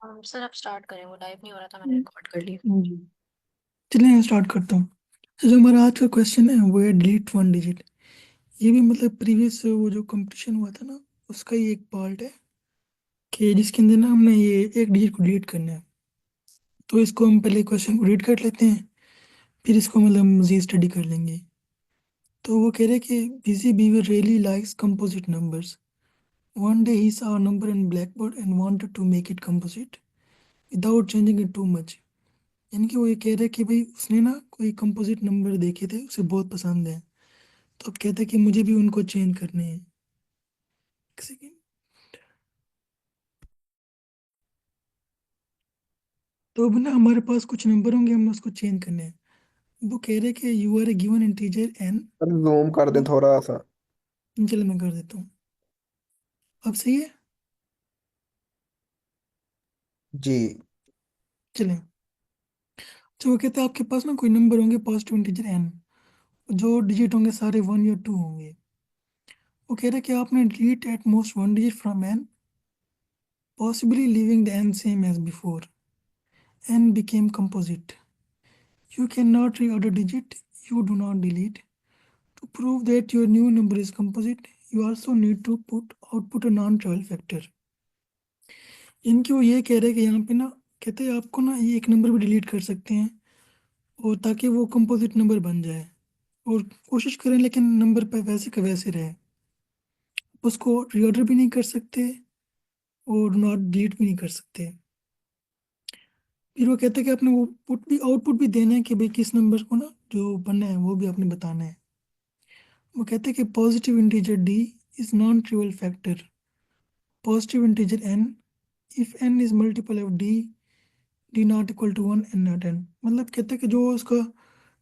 Sir आप start करें, वो लाइव नहीं हो रहा था, मैंने रिकॉर्ड कर लिया। जी। चलिए मैं स्टार्ट करता हूँ। तो जो हमारा आज का क्वेश्चन है वो है डिलीट वन डिजिट। ये भी मतलब प्रीवियस वो जो कंपटीशन हुआ था ना, उसका ही एक पार्ट है कि जिसके अंदर ना हमने ये एक डिजिट को डिलीट करना है। तो इसको हम पहले क्वेश्चन को रीड कर लेते हैं, फिर इसको मतलब मज़ीद स्टडी कर लेंगे। तो वो कह रहे हैं कि busy beaver really likes composite numbers. One day he saw a number in blackboard and wanted to make it composite without changing it too much। यानी कि वो ये कह रहे हैं कि भाई उसने ना कोई कंपोजिट नंबर देखे थे, उसे बहुत पसंद है। तो अब कहते हैं कि मुझे भी उनको चेंज करने हैं। एक सेकेंड। तो अब ना हमारे पास कुछ नंबर होंगे, हमें उसको चेंज करने हैं। वो कह रहे हैं कि you are a given integer n. Sir zoom कर दें थोड़ा सा। चलो मैं कर देता हूँ। अब सही है। जी। चलें। तो वो कहते हैं आपके पास ना कोई नंबर होंगे पॉजिटिव इंटीजर एन, जो डिजिट होंगे सारे वन या टू होंगे। वो कह रहे हैं कि आपने delete at most one digit from n, possibly leaving the n same as before. N became composite. You cannot reorder digit, you do not delete. To prove that your new number is composite, you also need to put output a non-trivial factor। इनकी वो ये कह रहे हैं कि यहाँ पे ना, कहते हैं आपको ना ये एक नंबर भी डिलीट कर सकते हैं और ताकि वो कंपोजिट नंबर बन जाए। और कोशिश करें लेकिन नंबर पे वैसे का वैसे रहे। उसको रीऑर्डर भी नहीं कर सकते और नॉट डिलीट भी नहीं कर सकते। फिर वो कहते हैं कि आपने वो पुट भी आउटपुट भी देना है कि भाई किस नंबर को ना जो बनना है वो भी आपने बताना है। वो कहते हैं कि positive integer d is non trivial factor. Positive integer n, if n is multiple of d, d not equal to one n not n. मतलब कहते हैं कि जो उसका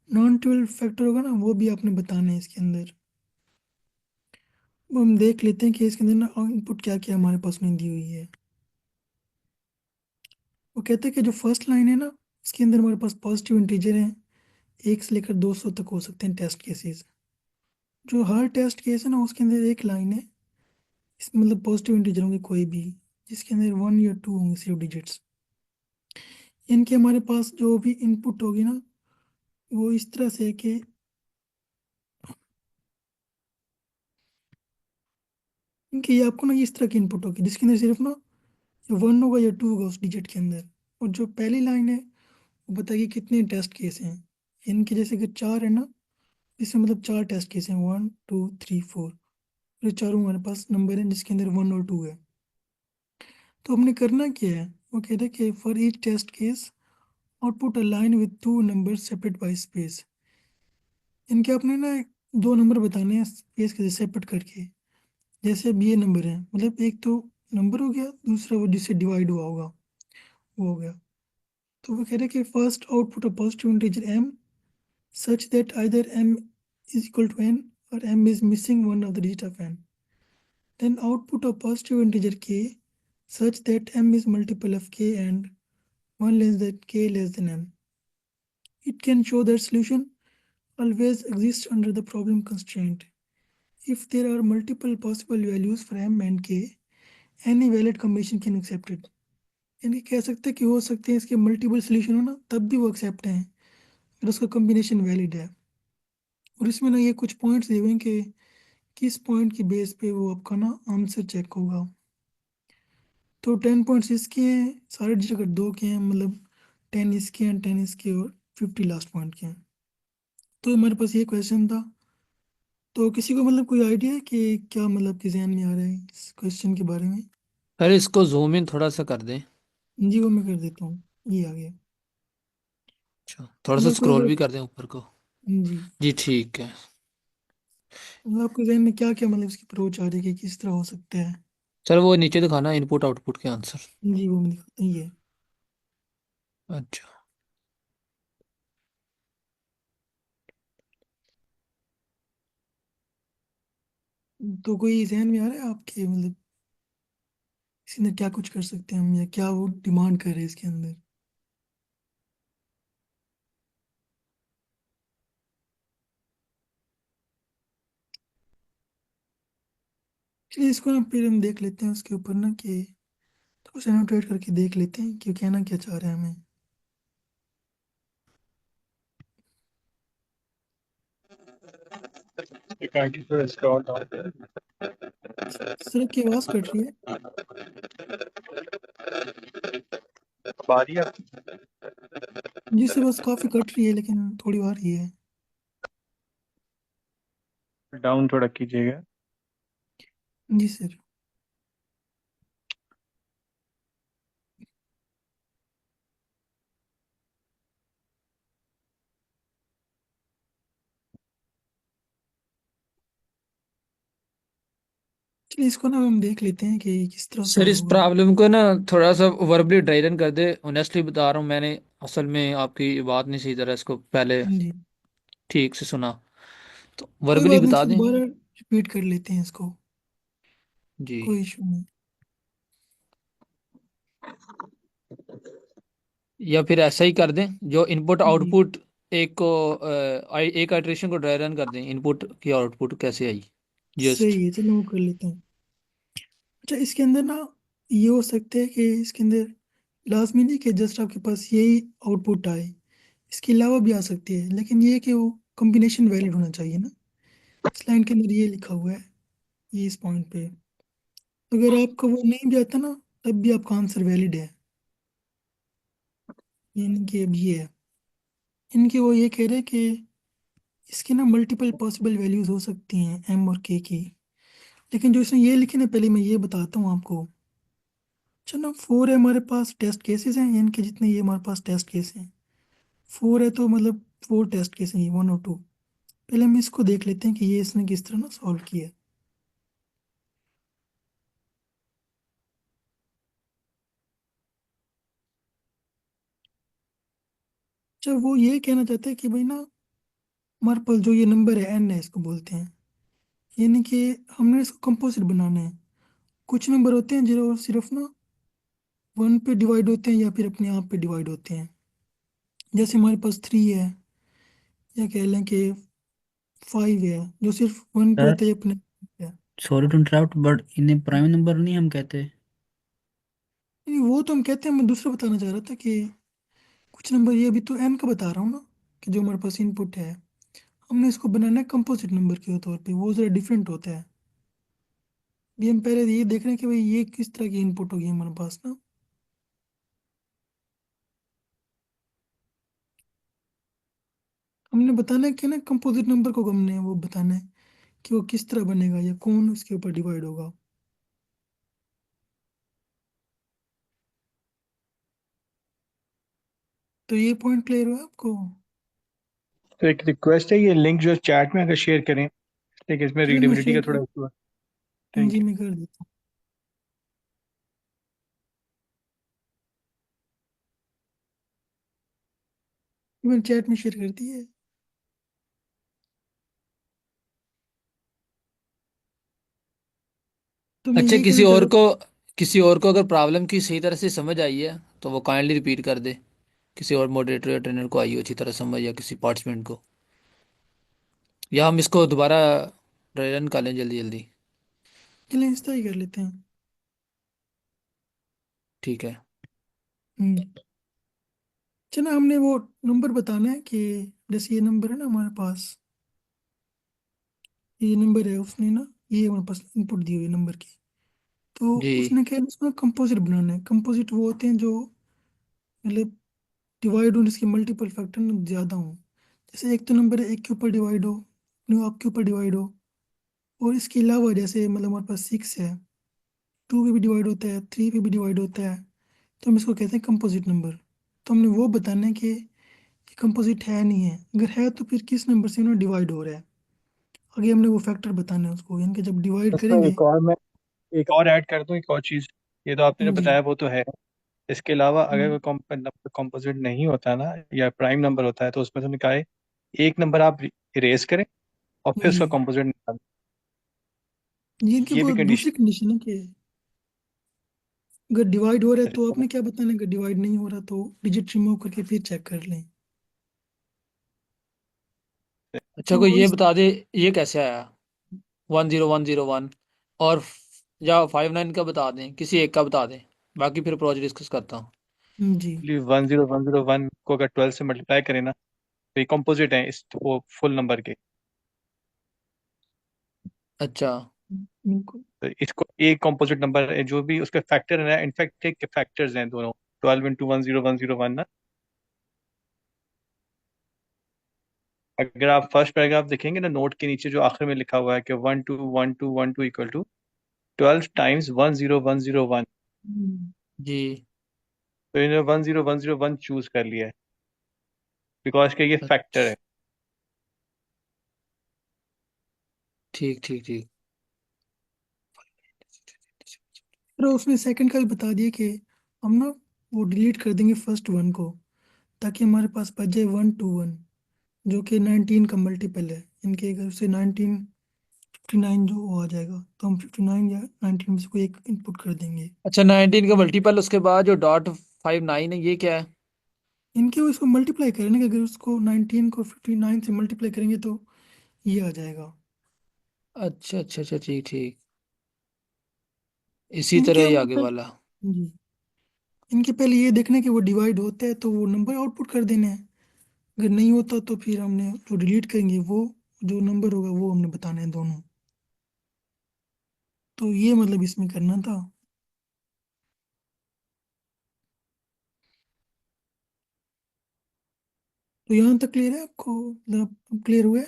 नॉन ट्रिवियल फैक्टर होगा ना वो भी आपने बताना है इसके अंदर। वो हम देख लेते हैं कि इसके अंदर ना इनपुट क्या क्या हमारे पास में दी हुई है। वो कहते हैं कि जो फर्स्ट लाइन है ना, उसके अंदर हमारे पास पॉजिटिव इंटीजर है, 1 से लेकर 200 तक हो सकते हैं टेस्ट केसेस। जो हर टेस्ट केस है ना उसके अंदर एक लाइन है, इस मतलब पॉजिटिव इंटीजर होंगे कोई भी, जिसके अंदर वन या टू होंगे सिर्फ डिजिट्स। इनके हमारे पास जो भी इनपुट होगी ना वो इस तरह से है कि इनके ये आपको ना इस तरह की इनपुट होगी जिसके अंदर सिर्फ ना वन होगा या टू होगा उस डिजिट के अंदर। और जो पहली लाइन है वो बताएगी कितने टेस्ट केस हैं। इनके जैसे कि चार है ना, इसमें मतलब चार टेस्ट केस हैं, वन टू थ्री फोर। ये चारों हमारे पास नंबर हैं जिसके अंदर वन और टू है। तो हमने करना क्या है, वो कह रहे हैं कि for each test case output a line with two number separate by space. इनके आपने ना दो नंबर बताने हैं स्पेस के सेपरेट करके। जैसे अब ये नंबर है, मतलब एक तो नंबर हो गया, दूसरा वो जिससे डिवाइड हुआ होगा वो हो गया। तो वो कह रहे हैं कि first output a positive integer m such that either m is equal to n or m is missing one of the digit of n। Then output a positive integer k such that m is multiple of k and 1 less than k less than m। It can show that solution always exists under the problem constraint. If there are multiple possible values for m and k, any valid combination can accept it। यानी कह सकते हैं कि हो सकते हैं इसके multiple solution हो ना तब भी वो एक्सेप्ट हैं अगर उसका कॉम्बिनेशन वैलिड है। और इसमें ना ये कुछ पॉइंट्स दिए हुए हैं कि किस पॉइंट की बेस पे वो आपका ना आंसर चेक होगा। तो 10 पॉइंट्स इसके हैं, सारे डिजिट अगर दो के हैं मतलब 10 इसके हैं, 10 इसके और 50 लास्ट पॉइंट के हैं। तो हमारे पास ये क्वेश्चन था। तो किसी को मतलब कोई आइडिया है कि क्या मतलब कि जहन में आ रहा है इस क्वेश्चन के बारे में। अरे इसको जूम इन थोड़ा सा कर दें। जी वो मैं कर देता हूँ, ये आ गया। अच्छा, थोड़ा सा मतलब कोई स्क्रॉल अगर भी कर दें ऊपर को। जी जी ठीक है। मतलब आपके जहन में क्या क्या मतलब इसकी अप्रोच आ रही है कि किस तरह हो सकता है। सर वो नीचे दिखाना इनपुट आउटपुट के आंसर। जी वो मैं दिखाता हूँ ये। अच्छा। तो कोई जहन में आ रहा है आपके मतलब इसके अंदर क्या कुछ कर सकते हैं हम, या क्या वो डिमांड कर रहे हैं इसके अंदर। चलिए इसको ना फिर हम देख लेते हैं उसके ऊपर ना कि इसको एनोटेट करके देख लेते हैं कि कहना क्या चाह रहे हैं हमें। सर की आवाज कट रही है। जी सर बस काफी कट रही है लेकिन थोड़ी आ रही है। डाउन थोड़ा कीजिएगा। जी सर। चलिए इसको ना हम देख लेते हैं कि किस तरह सर सॉल्व इस होगा। प्रॉब्लम को ना थोड़ा सा वर्बली ड्राई रन कर दे। ऑनेस्टली बता रहा हूँ, मैंने असल में आपकी बात नहीं सही तरह इसको पहले जी ठीक से सुना, तो कोई वर्बली बात नहीं बता सर, दें। दोबारा रिपीट कर लेते हैं इसको, जी। कोई इशू नहीं। या फिर ऐसा ही कर दें, जो इनपुट जी आउटपुट एक को एक आइट्रेशन को ड्राई रन कर दें, इनपुट की आउटपुट कैसे आई जस्ट। सही है, चलो वो कर लेते हैं। अच्छा इसके अंदर ना ये हो सकता है कि इसके अंदर लाजमी नहीं कि जस्ट आपके पास यही आउटपुट आए, इसके अलावा भी आ सकती है, लेकिन ये है कि वो कॉम्बिनेशन वैलिड होना चाहिए ना। इस लाइन के अंदर ये लिखा हुआ है, ये इस पॉइंट पे। तो अगर आपका वो नहीं भी आता ना तब भी आपका आंसर वैलिड है। यानी कि अब ये है, इनके वो ये कह रहे हैं कि इसकी ना मल्टीपल पॉसिबल वैल्यूज हो सकती हैं एम और के की, लेकिन जो इसने ये लिखे ना पहले मैं ये बताता हूँ आपको। चलो 4 है हमारे पास टेस्ट केसेस हैं, यानी कि जितने ये हमारे पास टेस्ट केस हैं 4 है, तो मतलब 4 टेस्ट केस हैं, ये 1 और 2। पहले हम इसको देख लेते हैं कि ये इसने किस तरह ना सॉल्व किया है। अच्छा वो ये कहना चाहते हैं कि भाई ना हमारे पास जो ये नंबर है एन है, इसको बोलते हैं, यानी कि हमने इसको कंपोजिट बनाना है। कुछ नंबर होते हैं जो सिर्फ ना 1 पे डिवाइड होते हैं या फिर अपने आप पे डिवाइड होते हैं। जैसे हमारे पास 3 है, या कह लें कि 5 है, जो सिर्फ 1 पे सर होता है अपने आप पे है। सॉरी टू इंटरप्ट बट इन्हें प्राइम नंबर नहीं हम कहते। नहीं वो तो हम कहते हैं, मैं दूसरा बताना चाह रहा था कि कुछ नंबर ये अभी तो एन का बता रहा हूँ ना, कि जो हमारे पास इनपुट है हमने इसको बनाना है कंपोजिट नंबर के तौर पे, वो ज़रा डिफरेंट होता है। भी हम पहले ये देख रहे हैं कि भाई ये किस तरह की इनपुट होगी हमारे पास ना। हमने बताना है कि ना कंपोजिट नंबर को हमने वो बताना है कि वो किस तरह बनेगा या कौन उसके ऊपर डिवाइड होगा। तो ये पॉइंट क्लियर हुआ आपको? तो एक रिक्वेस्ट है, ये लिंक जो चैट में अगर शेयर करें, लेकिन इसमें चलिए मैं रीडेबिलिटी शेयर का कर, थोड़ा इशू है। Thank ji you. मैं कर देता हूँ। मैंने चैट में शेयर कर दी है। तो मैं अच्छा, ये कहना चाह रहा था। किसी और को अगर प्रॉब्लम की सही तरह से समझ आई है तो वो काइंडली रिपीट कर दे। किसी और मॉडरेटर या ट्रेनर को आई हो अच्छी तरह समझ, या किसी पार्टिसिपेंट को, या हम इसको दोबारा रन कर लें जल्दी जल्दी। चलिए इस तरह ही कर लेते हैं। ठीक है। हम्म। चलो हमने वो नंबर बताना है कि जैसे ये नंबर है ना हमारे पास, ये नंबर है, उसने ना ये हमारे पास इनपुट दी हुई नंबर की, तो जी उसने क्या उसमें कंपोजिट बनाना है। कंपोजिट वो होते हैं जो मतलब डिवाइड हो, इसके मल्टीपल फैक्टर ना ज़्यादा हो। जैसे एक तो नंबर है एक के ऊपर डिवाइड हो, न्यू आपके ऊपर डिवाइड हो, और इसके अलावा जैसे मतलब हमारे पास 6 है, 2 पे भी डिवाइड होता है, 3 पे भी डिवाइड होता है, तो हम इसको कहते हैं कंपोजिट नंबर। तो हमने वो बताना है कि ये कंपोजिट है नहीं है, अगर है तो फिर किस नंबर से उन्हें डिवाइड हो रहा है। आगे हमने वो फैक्टर बताना है उसको, यानी कि जब डिवाइड इसमें करेंगे। एक और मैं एक और ऐड कर दूं, एक और चीज़। ये तो आपने जो जी। बताया वो तो है। इसके अलावा अगर हम्म, कोई नंबर कॉम्पोजिट नहीं होता ना, या प्राइम नंबर होता है, तो उसमें से निकाले एक नंबर आप इरेज करें और फिर वही उसका कॉम्पोजिट निकालें। ये इनकी ये भी वो दूसरी कंडीशन कंडीशन है कि अगर डिवाइड हो रहा है है। तो आपने क्या बताना है, अगर डिवाइड नहीं हो रहा तो डिजिट रिमूव करके फिर चेक कर लें। अच्छा, तो कोई वो ये इस, बता दे ये कैसे आया 10101, और या 59 का बता दें, किसी एक का बता दें। बाकी फिर अप्रोच डिस्कस करता हूँ। जी 10101 को अगर 12 से मल्टीप्लाई करें ना तो ये कंपोजिट है इस फुल नंबर के। अच्छा बिल्कुल। तो इसको एक कंपोजिट नंबर है, जो भी उसके फैक्टर है ना, इनफैक्ट एक फैक्टर्स हैं दोनों, 12 इंटू 10101 ना। अगर आप फर्स्ट पैराग्राफ देखेंगे ना नोट के नीचे जो आखिर में लिखा हुआ है कि 121212 इक्वल टू 12 टाइम्स 10101, हम्म, जी। तो इन्होंने 10101 चूज कर लिया है बिकॉज के ये फैक्टर अच्छा है। ठीक ठीक ठीक। फिर उसने सेकंड का भी बता दिया कि हम ना वो डिलीट कर देंगे फर्स्ट वन को, ताकि हमारे पास बच जाए 121, जो कि 19 का मल्टीपल है। इनके अगर से 19 59 जो वो आ जाएगा, तो हम 59 या 19 में से कोई एक इनपुट कर देंगे। अच्छा 19 का मल्टीपल उसके बाद जो .59 है ये क्या है? इनके वो इसको मल्टीप्लाई करें ना, कि अगर उसको 19 को 59 से मल्टीप्लाई करेंगे तो ये आ जाएगा। अच्छा अच्छा अच्छा ठीक ठीक। इसी इनके तरह ही हम आगे वाला। जी, इनके पहले ये देखना है कि वो डिवाइड होता है तो वो नंबर आउटपुट कर देना है। अगर नहीं होता तो फिर हमने जो डिलीट करेंगे वो जो नंबर होगा वो हमने बताना है दोनों। तो ये मतलब इसमें करना था। तो यहाँ तक क्लियर है आपको, मतलब क्लियर हुआ है?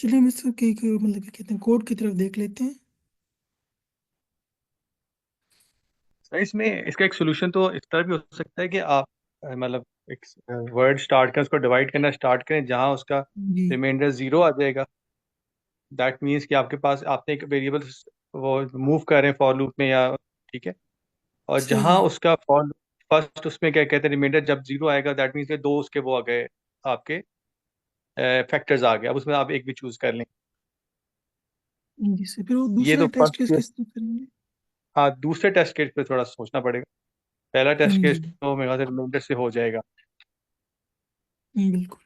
चलिए हम इसके मतलब क्या कहते हैं, कोड की तरफ देख लेते हैं। सर इसमें इसका एक सोल्यूशन तो इस तरह भी हो सकता है कि आप मतलब एक वर्ड स्टार्ट करें, उसको डिवाइड करना स्टार्ट करें जहां उसका जी रिमाइंडर जीरो आ जाएगा। दैट मीन्स कि आपके पास आपने एक वेरिएबल वो मूव कर रहे हैं फॉर लूप में या, ठीक है, और सही जहां है। उसका फॉर फर्स्ट उसमें क्या कहते हैं रिमाइंडर जब जीरो आएगा दैट मीन्स दो उसके वो आ गए आपके फैक्टर्स आ गए, अब उसमें आप एक भी चूज कर लें। जिससे फिर वो ये दूसरा तो टेस्ट फर्स्ट केस केस। किस तरह करेंगे? हाँ दूसरे टेस्ट केस पे थोड़ा सोचना पड़ेगा, पहला टेस्ट केस जी तो मेरे ख्याल से रिमाइंडर से हो जाएगा। बिल्कुल।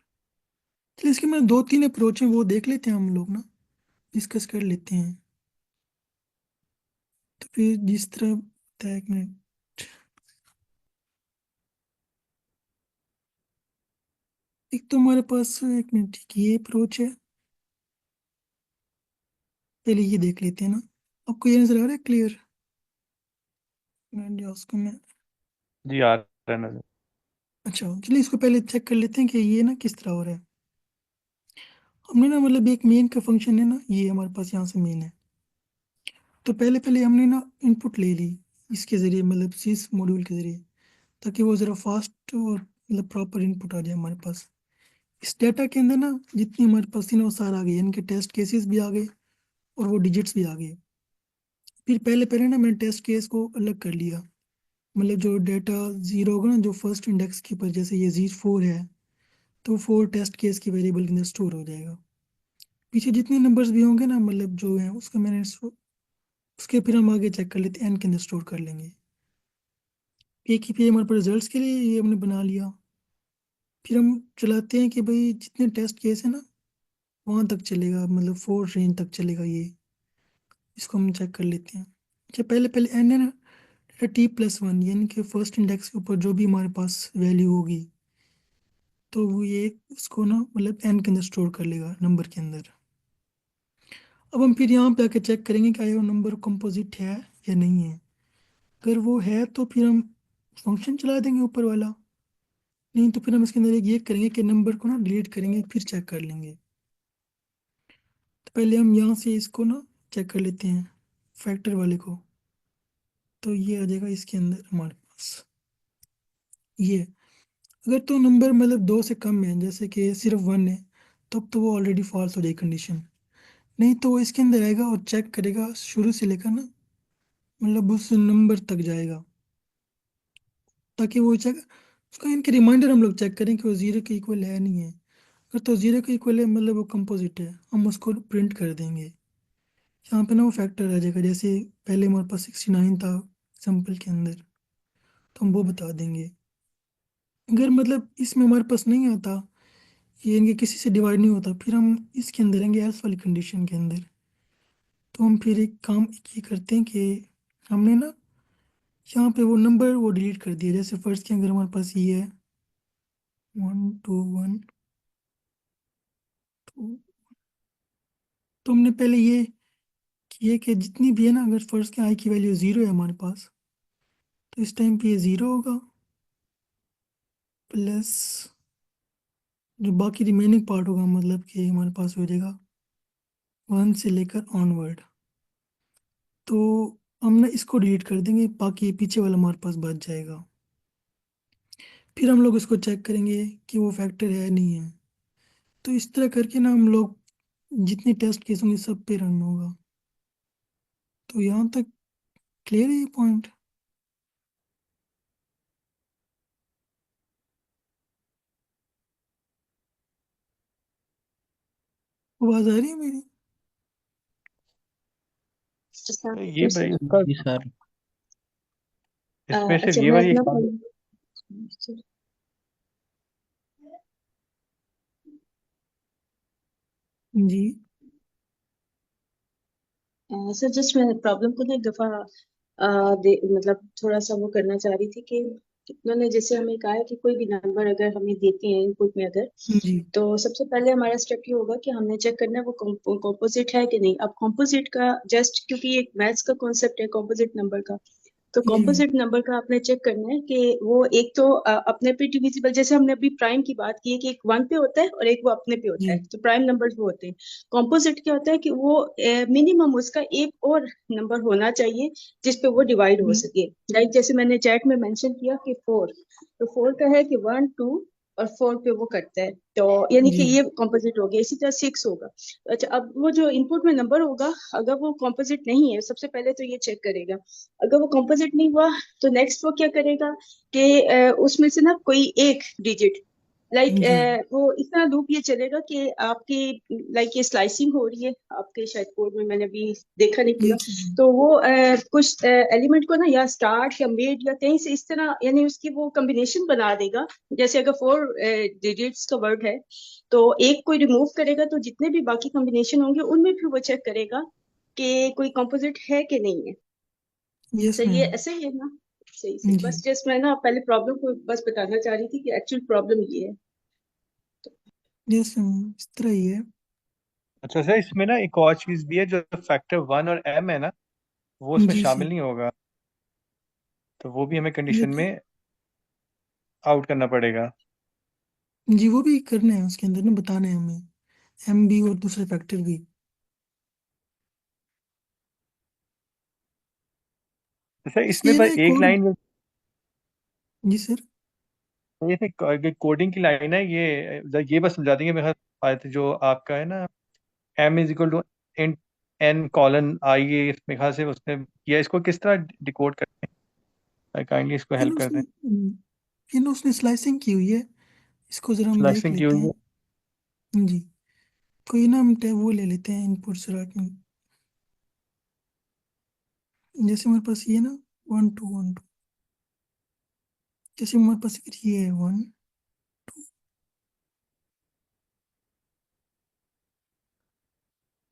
चलिए इसके में दो तीन अप्रोच हैं, वो देख लेते हैं हम लोग ना, डिस्कस कर लेते हैं। तो फिर जिस तरह होता है, एक मिनट। एक तो हमारे पास, एक मिनट, ठीक ये अप्रोच है। पहले ये देख लेते हैं ना, आपको ये नजर आ रहा है क्लियर? उसको मैं, जी आ रहा है नजर। अच्छा चलिए इसको पहले चेक कर लेते हैं कि ये ना किस तरह हो रहा है। हमने ना मतलब एक मेन का फंक्शन है ना, ये हमारे पास यहाँ से मेन है। तो पहले पहले हमने ना इनपुट ले ली इसके ज़रिए, मतलब सिस मॉड्यूल के ज़रिए, ताकि वो ज़रा फास्ट और मतलब प्रॉपर इनपुट आ जाए हमारे पास। इस डाटा के अंदर ना जितनी हमारे पास थी ना वो सारा आ गई, यानी कि टेस्ट केसेस भी आ गए और वो डिजिट्स भी आ गए। फिर पहले पहले ना मैंने टेस्ट केस को अलग कर लिया। मतलब जो डाटा जीरो होगा ना, जो फर्स्ट इंडेक्स के ऊपर, जैसे ये Z4 है, तो 4 टेस्ट केस की वेरिएबल के अंदर स्टोर हो जाएगा। पीछे जितने नंबर्स भी होंगे ना, मतलब जो है उसका मैंने उसके फिर हम आगे चेक कर लेते हैं, एन के अंदर स्टोर कर लेंगे। एक ही पे हमारे पास रिजल्ट्स के लिए ये हमने बना लिया। फिर हम चलाते हैं कि भाई जितने टेस्ट केस है ना वहाँ तक चलेगा, मतलब 4 रेंज तक चलेगा ये। इसको हम चेक कर लेते हैं। अच्छा पहले पहले एन है ना T+1, यानी कि फर्स्ट इंडेक्स के ऊपर जो भी हमारे पास वैल्यू होगी, तो वो ये उसको ना मतलब एन के अंदर स्टोर कर लेगा नंबर के अंदर। अब हम फिर यहाँ पे आके चेक करेंगे कि आया वो नंबर कंपोजिट है या नहीं है। अगर वो है तो फिर हम फंक्शन चला देंगे ऊपर वाला, नहीं तो फिर हम इसके अंदर एक ये करेंगे कि नंबर को ना डिलीट करेंगे फिर चेक कर लेंगे। तो पहले हम यहाँ से इसको ना चेक कर लेते हैं, फैक्टर वाले को। तो ये आ जाएगा इसके अंदर हमारे पास ये। अगर तो नंबर मतलब 2 से कम है, जैसे कि सिर्फ 1 है, तब तो वो ऑलरेडी फॉल्स हो जाएगी कंडीशन। नहीं तो वो इसके अंदर आएगा और चेक करेगा शुरू से लेकर ना, मतलब उस नंबर तक जाएगा, ताकि वो चेक उसका इनके रिमाइंडर हम लोग चेक करें कि वो जीरो के इक्वल है नहीं है। अगर तो जीरो के इक्वल है मतलब वो कंपोजिट है, हम उसको प्रिंट कर देंगे। यहाँ पे ना वो फैक्टर आ जाएगा, जैसे पहले हमारे पास 69 था एग्जाम्पल के अंदर, तो हम वो बता देंगे। अगर मतलब इसमें हमारे पास नहीं आता, ये इनके किसी से डिवाइड नहीं होता। फिर हम इसके अंदर आएंगे एल्स वाली कंडीशन के अंदर। तो हम फिर एक काम ये करते हैं कि हमने ना यहाँ पे वो नंबर वो डिलीट कर दिया। जैसे फर्स्ट के अगर हमारे पास ये है 1 2 1 2, तो हमने पहले ये किए कि जितनी भी है ना, अगर फर्स्ट के आई की वैल्यू 0 है हमारे पास, तो इस टाइम पे ये 0 होगा, प्लस जो बाकी रिमेनिंग पार्ट होगा मतलब कि हमारे पास हो जाएगा 1 से लेकर ऑनवर्ड। तो हम ना इसको डिलीट कर देंगे, बाकी पीछे वाला हमारे पास बच जाएगा। फिर हम लोग इसको चेक करेंगे कि वो फैक्टर है नहीं है। तो इस तरह करके ना हम लोग जितने टेस्ट केस होंगे सब पे रन होगा। तो यहाँ तक क्लियर है ये पॉइंट? आवाज आ रही है मेरी? ये भाई इसका जी सर। इसमें सिर्फ अच्छा ये मैं वाली एक अपना बात जी सर जस्ट मैं प्रॉब्लम को ना एक दफा मतलब थोड़ा सा वो करना चाह रही थी कि उन्होंने जैसे हमें कहा है कि कोई भी नंबर अगर हमें देते हैं इनपुट में अगर, जी तो सबसे पहले हमारा स्टेप ये होगा कि हमने चेक करना है वो कॉम्पोजिट है कि नहीं। अब कॉम्पोजिट का जस्ट क्योंकि एक मैथ्स का कॉन्सेप्ट है कॉम्पोजिट नंबर का, तो जी कॉम्पोजिट नंबर का आपने चेक करना है कि वो एक तो अपने पे डिविजिबल, जैसे हमने अभी प्राइम की बात की है कि एक वन पे होता है और एक वो अपने पे होता जी है, तो प्राइम नंबर्स वो होते हैं। कॉम्पोजिट क्या होता है कि वो मिनिमम उसका एक और नंबर होना चाहिए जिसपे वो डिवाइड हो जी सके। लाइक जैसे मैंने चैट में मेंशन किया कि 4, तो 4 का है कि 1 2 और 4 पे वो करता है, तो यानी कि जी ये कॉम्पोजिट हो गया। इसी तरह 6 होगा। अच्छा, अब वो जो इनपुट में नंबर होगा अगर वो कॉम्पोजिट नहीं है, सबसे पहले तो ये चेक करेगा। अगर वो कॉम्पोजिट नहीं हुआ तो नेक्स्ट वो क्या करेगा कि उसमें से ना कोई एक डिजिट, लाइक जी वो इतना लूप ये चलेगा कि आपकी लाइक ये स्लाइसिंग हो रही है आपके शायद कोड में, मैंने अभी देखा नहीं पूरा, एक तो वो कुछ एलिमेंट को ना या स्टार्ट या मिड या कहीं से इस तरह यानी उसकी वो कॉम्बिनेशन बना देगा। जैसे अगर 4 डिजिट्स का वर्ड है तो एक कोई रिमूव करेगा तो जितने भी बाकी कॉम्बिनेशन होंगे उनमें फिर वो चेक करेगा कि कोई कॉम्पोजिट है कि नहीं है। यस सही है, मैम। ऐसे ही है ना? सही सही। जी बस जस्ट मैं ना पहले प्रॉब्लम को बस बताना चाह रही थी कि एक्चुअल प्रॉब्लम ये है। यस मैम, इस तरह ही है। अच्छा सर इसमें ना एक और चीज भी है, जो फैक्टर 1 और m है ना, वो उसमें जी शामिल सर। नहीं होगा, तो वो भी हमें ये कंडीशन तो में आउट करना पड़ेगा। जी वो भी करना है, उसके अंदर ना बताना है हमें एम बी और दूसरे फैक्टर भी। तो सर इससे इसमें ये ना बस एक एक और। लाइन, जी सर। ये कोडिंग की लाइन है, ये बस समझा देंगे मेरे ख्याल जो आपका है ना, m is equal to in n colon I, ये मेरे ख्याल से उसने किया, इसको किस तरह डिकोड करते हैं, काइंडली इसको इन हेल्प कर उसने दें। इन उसने स्लाइसिंग की हुई है। इसको जरा हम देख स्लाइसिंग की लेते हुई हैं। है। जी कोई ना, हम वो ले लेते हैं इनपुट स्टार्ट में। जैसे हमारे पास ये ना 1 2 1 2, जैसे हमारे पास फिर ये है 1 2।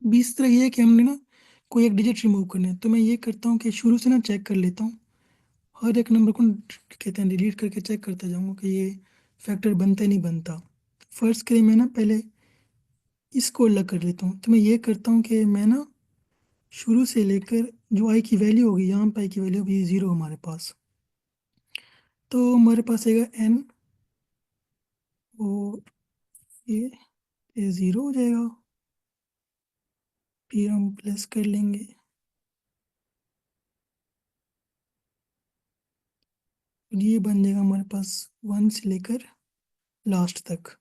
बीस तरह ये है कि हमने ना कोई एक डिजिट रिमूव करना है, तो मैं ये करता हूँ कि शुरू से ना चेक कर लेता हूँ। हर एक नंबर को कहते हैं डिलीट करके चेक करता जाऊंगा कि ये फैक्टर बनता है नहीं बनता। फर्स्ट के लिए मैं ना पहले इसको अलग कर लेता हूँ। तो मैं ये करता हूँ कि मैं ना शुरू से लेकर जो आई की वैल्यू होगी, यहाँ पे आई की वैल्यू होगी 0 हमारे पास, तो हमारे पास आएगा n, और ये 0 हो जाएगा। फिर हम प्लस कर लेंगे, और ये बन जाएगा हमारे पास 1 से लेकर लास्ट तक।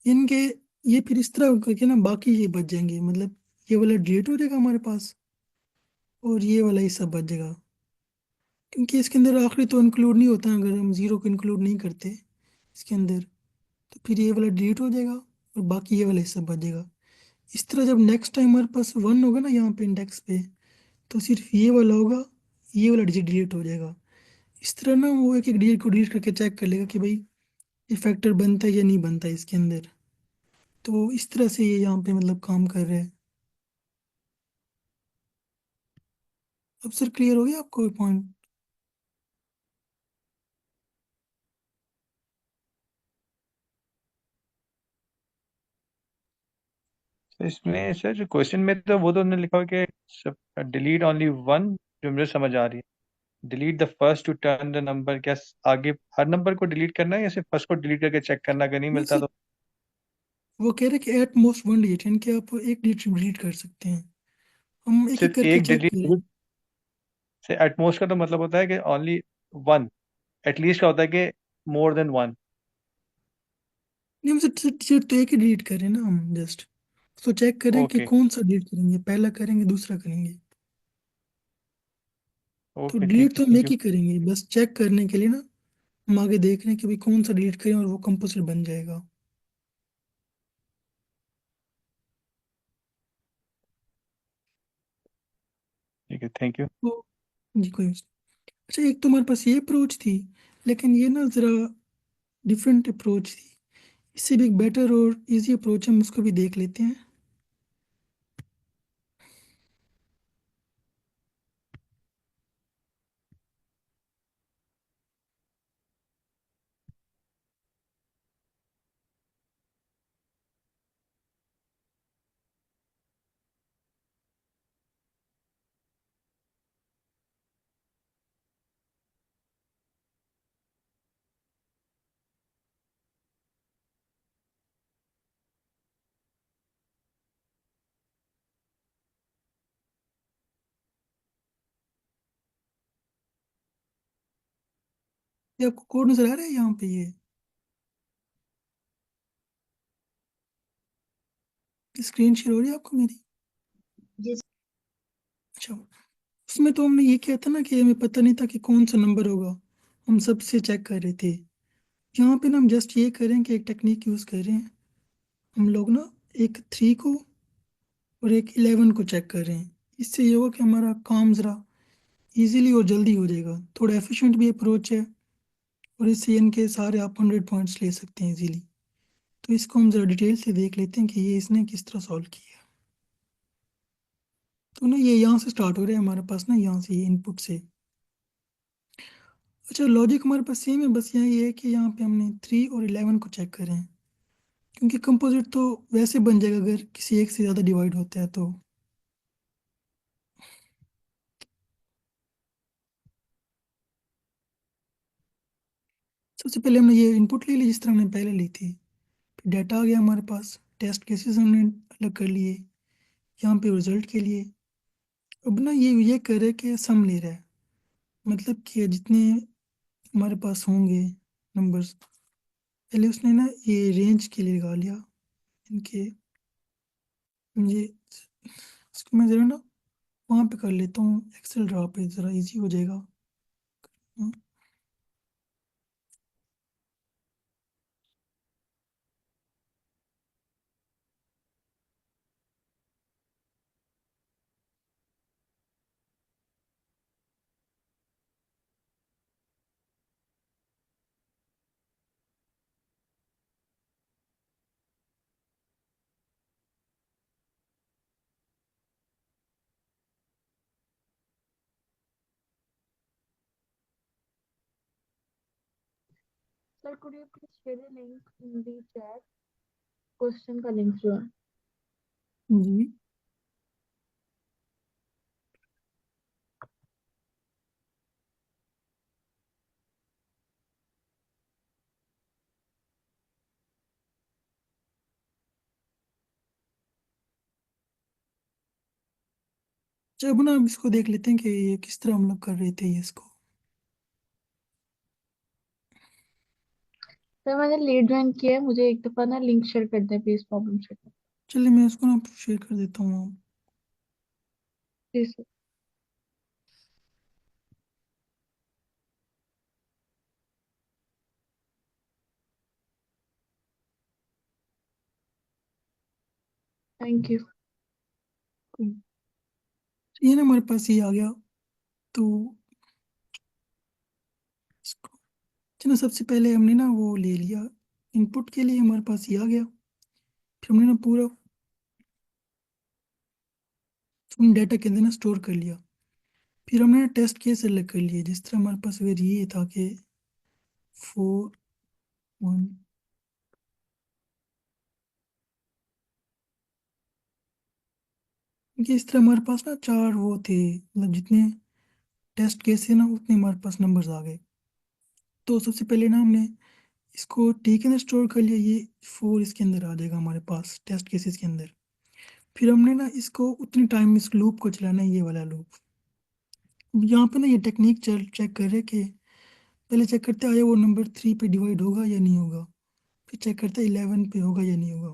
इनके ये फिर इस तरह करके ना बाकी ये बच जाएंगे, मतलब ये वाला डिलीट हो जाएगा हमारे पास, और ये वाला हिस्सा बच जाएगा। क्योंकि इसके अंदर आखिरी तो इंक्लूड नहीं होता, अगर हम 0 को इंक्लूड नहीं करते इसके अंदर, तो फिर ये वाला डिलीट हो जाएगा और बाकी ये वाला हिस्सा बच जाएगा। इस तरह जब नेक्स्ट टाइम हमारे पास 1 होगा ना यहाँ पे इंडेक्स पे, तो सिर्फ ये वाला होगा, ये वाला डिजिट डिलीट हो जाएगा। इस तरह ना वो एक एक डिजिट को डिलीट करके चेक कर लेगा कि भाई ये फैक्टर बनता है या नहीं बनता है इसके अंदर। तो इस तरह से ये यहाँ पे मतलब काम कर रहा है। अब सर क्लियर हो गया आपको पॉइंट? तो इसमें सर जो क्वेश्चन में तो वो तो उन्होंने लिखा हुआ है कि डिलीट ओनली वन, जो मुझे समझ आ रही है। Delete the first to turn the number, क्या आगे हर नंबर को डिलीट करना है या सिर्फ फर्स्ट को डिलीट करके चेक करना, अगर नहीं नहीं मिलता सर, तो? वो कह रहे हैं कि एट मोस्ट वन डिजिट, यानी कि आप एक डिजिट डिलीट कर सकते हैं। हम एक एक सिर्फ करके एक चेक करें। डिलीट से एटमोस्ट का तो मतलब होता है कि ओनली वन। एटलीस्ट का होता है कि मोर देन वन। नहीं, हम सर डिजिट तो एक ही डिलीट करें ना हम, जस्ट तो चेक करें कि ओके कौन सा डिलीट करेंगे, पहला करेंगे दूसरा करेंगे। तो ओके, डिलीट ठीक तो है, हम थैंक एक यू। ही करेंगे, बस चेक करने के लिए ना। हम आगे देख रहे हैं कि भाई कौन सा डिलीट करें और वो कंपोजिट बन जाएगा। ठीक है, थैंक यू। तो जी कोई अच्छा, एक तो हमारे पास ये अप्रोच थी, लेकिन ये ना ज़रा डिफरेंट अप्रोच थी। इससे भी एक बेटर और इजी अप्रोच हम उसको भी देख लेते हैं। ये आपको कोड नजर आ रहा है यहाँ पे? ये स्क्रीन शेयर हो रही है आपको मेरी? Yes. अच्छा, उसमें तो हमने ये किया था ना कि हमें पता नहीं था कि कौन सा नंबर होगा, हम सबसे चेक कर रहे थे। यहाँ पे ना हम जस्ट ये करें कि एक टेक्निक यूज़ कर रहे हैं। हम लोग ना एक 3 को और एक 11 को चेक कर रहे हैं। इससे ये होगा कि हमारा काम ज़रा इजीली और जल्दी हो जाएगा। थोड़ा एफिशिएंट भी अप्रोच है, और इससे इनके सारे आप 100 पॉइंट्स ले सकते हैं इजीली। तो इसको हम ज़रा डिटेल से देख लेते हैं कि ये इसने किस तरह सॉल्व किया है। तो ना ये यहाँ से स्टार्ट हो रहा है हमारे पास ना, यहाँ से ये इनपुट से। अच्छा, लॉजिक हमारे पास सेम है, बस यहाँ ये है कि यहाँ पे हमने 3 और 11 को चेक करें, क्योंकि कंपोजिट तो वैसे बन जाएगा अगर किसी एक से ज़्यादा डिवाइड होता है तो। सबसे पहले हमने ये इनपुट ले ली जिस तरह हमने पहले ली थी। फिर डाटा आ गया हमारे पास, टेस्ट केसेस हमने अलग कर लिए यहाँ पे रिजल्ट के लिए। अब ना ये कर रहा है कि सम ले रहा है, मतलब कि जितने हमारे पास होंगे नंबर्स, पहले उसने ना ये रेंज के लिए लगा लिया इनके। ये इसको मैं ज़रा ना वहाँ पे कर लेता हूँ, एक्सेल ड्रा पे ज़रा इजी हो जाएगा। हाँ, Sir, could you please share the link in the chat? Question का link जो है। जी जब ना अब इसको देख लेते हैं कि ये किस तरह हम लोग कर रहे थे ये इसको। सर मैंने लेट ज्वाइन किया है, मुझे एक दफा ना लिंक शेयर कर दें प्लीज, प्रॉब्लम शेयर। चलिए मैं इसको ना शेयर कर देता हूँ। Please sir. Thank you. ये ना हमारे पास ये आ गया। तो इसको ना सबसे पहले हमने ना वो ले लिया, इनपुट के लिए हमारे पास ये आ गया, फिर हमने ना पूरा डाटा के अंदर ना स्टोर कर लिया, फिर हमने ना टेस्ट केस सेलेक्ट कर लिए, जिस तरह हमारे पास अगर ये था कि 4 1 कि इस तरह हमारे पास ना 4 वो थे, मतलब जितने टेस्ट केस थे ना उतने हमारे पास नंबर्स आ गए। तो सबसे पहले ना हमने इसको टी के अंदर स्टोर कर लिया, ये 4 इसके अंदर आ जाएगा हमारे पास टेस्ट केसेस के अंदर। फिर हमने ना इसको उतनी टाइम इस लूप को चलाना है, ये वाला लूप। यहाँ पे ना ये टेक्निक चेक कर रहे कि पहले चेक करते हैं आया वो नंबर 3 पे डिवाइड होगा या नहीं होगा, फिर चेक करते हैं 11 पे होगा या नहीं होगा।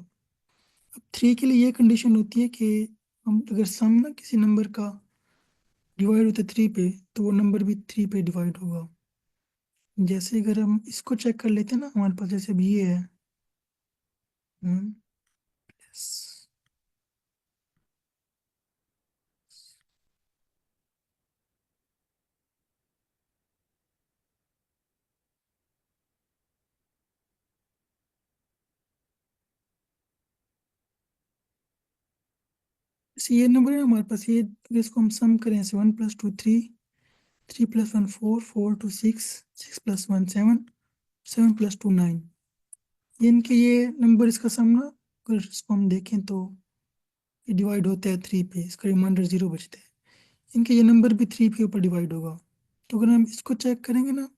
अब 3 के लिए ये कंडीशन होती है कि हम अगर सम ना किसी नंबर का डिवाइड होता है 3 पे, तो वो नंबर भी 3 पे डिवाइड होगा। जैसे अगर हम इसको चेक कर लेते हैं ना, हमारे पास जैसे अब ये है 1 प्लस ये नंबर है हमारे पास, ये अगर इसको हम सम करें ऐसे 1 + 2 3, 3 + 1 4, 4 2 6, 6 + 1 7, 7 + 2 9। ये इनके ये नंबर इसका सम ना अगर इसको हम देखें तो ये डिवाइड होता है 3 पे, इसका रिमाइंडर 0 बचता है। इनके ये नंबर भी 3 के ऊपर डिवाइड होगा। तो अगर हम इसको चेक करेंगे ना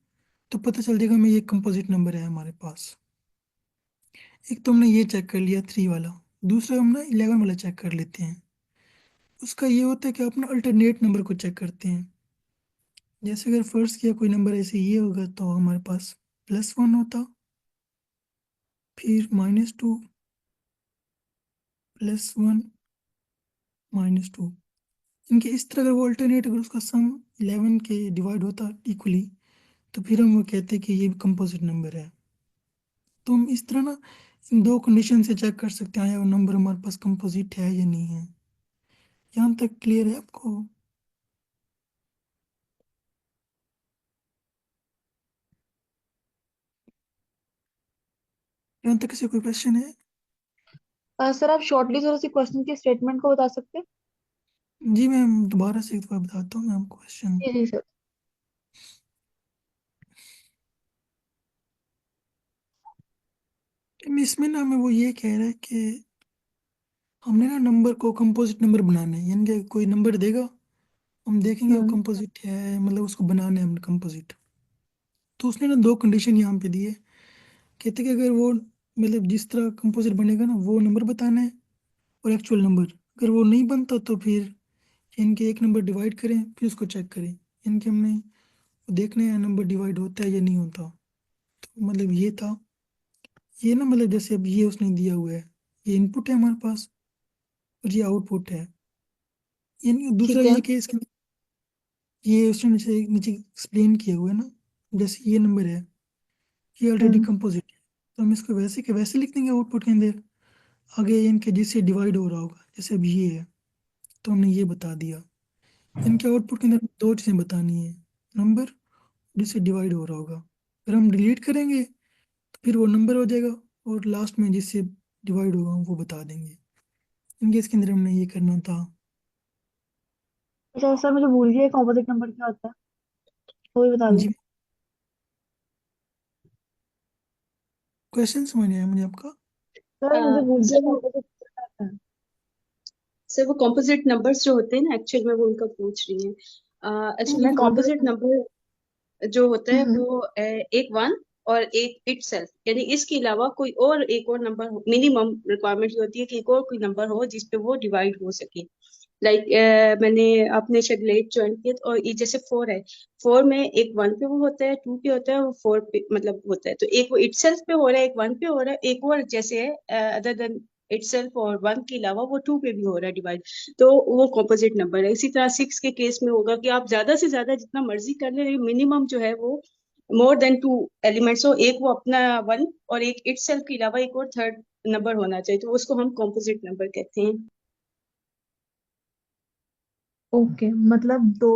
तो पता चल जाएगा हमें ये कंपोजिट नंबर है हमारे पास। एक तो हमने ये चेक कर लिया 3 वाला, दूसरा हम ना 11 वाला चेक कर लेते हैं। उसका ये होता है कि आप ना अल्टरनेट नंबर को चेक करते हैं। जैसे अगर फर्स्ट किया कोई नंबर ऐसे ये होगा तो हमारे पास +1 होता, फिर -2 +1 -2। इनके इस तरह अगर वो अल्टरनेट अगर उसका सम 11 के डिवाइड होता इक्वली, तो फिर हम वो कहते हैं कि ये कंपोजिट नंबर है। तो हम इस तरह ना इन दो कंडीशन से चेक कर सकते हैं आया वो नंबर हमारे पास कंपोजिट है या नहीं है। यहाँ तक क्लियर है आपको? यहाँ तक किसी कोई क्वेश्चन है? सर आप शॉर्टली थोड़ा सी क्वेश्चन के स्टेटमेंट को बता सकते हैं? जी मैं दोबारा से एक बार बताता हूँ मैं आपको क्वेश्चन। जी जी सर। इसमें ना हमें वो ये कह रहा है कि हमने ना नंबर को कंपोजिट नंबर बनाना है, यानी कि कोई नंबर देगा, हम देखेंगे वो कंपोजिट है, मतलब उसको बनाना है हमने कंपोजिट। तो उसने ना दो कंडीशन यहाँ पे दी है, कहते कि अगर वो मतलब जिस तरह कंपोजिट बनेगा ना वो नंबर बताना है और एक्चुअल नंबर। अगर वो नहीं बनता तो फिर इनके एक नंबर डिवाइड करें फिर उसको चेक करें, इनके हमने देखना है नंबर डिवाइड होता है या नहीं होता। तो मतलब ये था, ये ना मतलब जैसे अब ये उसने दिया हुआ है, ये इनपुट है हमारे पास और ये आउटपुट है। यानी दूसरा ठीक है। ये कि इसके ये उसने नीचे नीचे एक्सप्लेन किया हुआ है ना, जैसे ये नंबर है ये ऑलरेडी कंपोजिट है, तो हम इसको वैसे के वैसे लिख देंगे आउटपुट के अंदर। आगे इनके जिससे डिवाइड हो रहा होगा, जैसे अब ये है तो हमने ये बता दिया। इनके आउटपुट के अंदर दो चीज़ें बतानी है, नंबर जिससे डिवाइड हो रहा होगा। अगर हम डिलीट करेंगे तो फिर वो नंबर हो जाएगा, और लास्ट में जिससे डिवाइड होगा वो बता देंगे। इनके इसके अंदर हमने ये करना था। अच्छा सर मुझे भूल गया कॉम्पोजिट नंबर क्या होता है, वो भी बता दें। जी क्वेश्चन समझ नहीं आया मुझे आपका। सर मुझे भूल गया सर कॉम्पोजिट क्या होता है। सर वो कॉम्पोजिट नंबर्स जो होते हैं ना, एक्चुअल में वो उनका पूछ रही हैं। एक्चुअली मैं कॉम्पोजिट कॉम्पोजिट। नंबर जो होता है हम्म। वो एक वन और एक इटसेल्फ, यानी इसके अलावा कोई और एक और नंबर, मिनिमम रिक्वायरमेंट ये होती है कि एक और कोई नंबर हो जिसपे वो डिवाइड हो सके। लाइक मैंने आपने शायद लेट ज्वाइन किया और ये जैसे 4 है, 4 में एक 1 पे वो होता है, 2 पे होता है, वो 4 पे मतलब होता है। तो एक वो इटसेल्फ पे हो रहा है, एक 1 पे हो रहा है, एक और जैसे है अदर देन इटसेल्फ और 1 के अलावा वो 2 पे भी हो रहा है डिवाइड, तो वो कॉम्पोजिट नंबर है। इसी तरह 6 के केस में होगा कि आप ज्यादा से ज्यादा जितना मर्जी कर ले, मिनिमम जो है वो मोर देन 2 एलिमेंट्स हो, एक वो अपना 1 और एक इटसेल्फ के अलावा एक और थर्ड नंबर होना चाहिए, तो उसको हम कॉम्पोजिट नंबर कहते हैं। ओके मतलब दो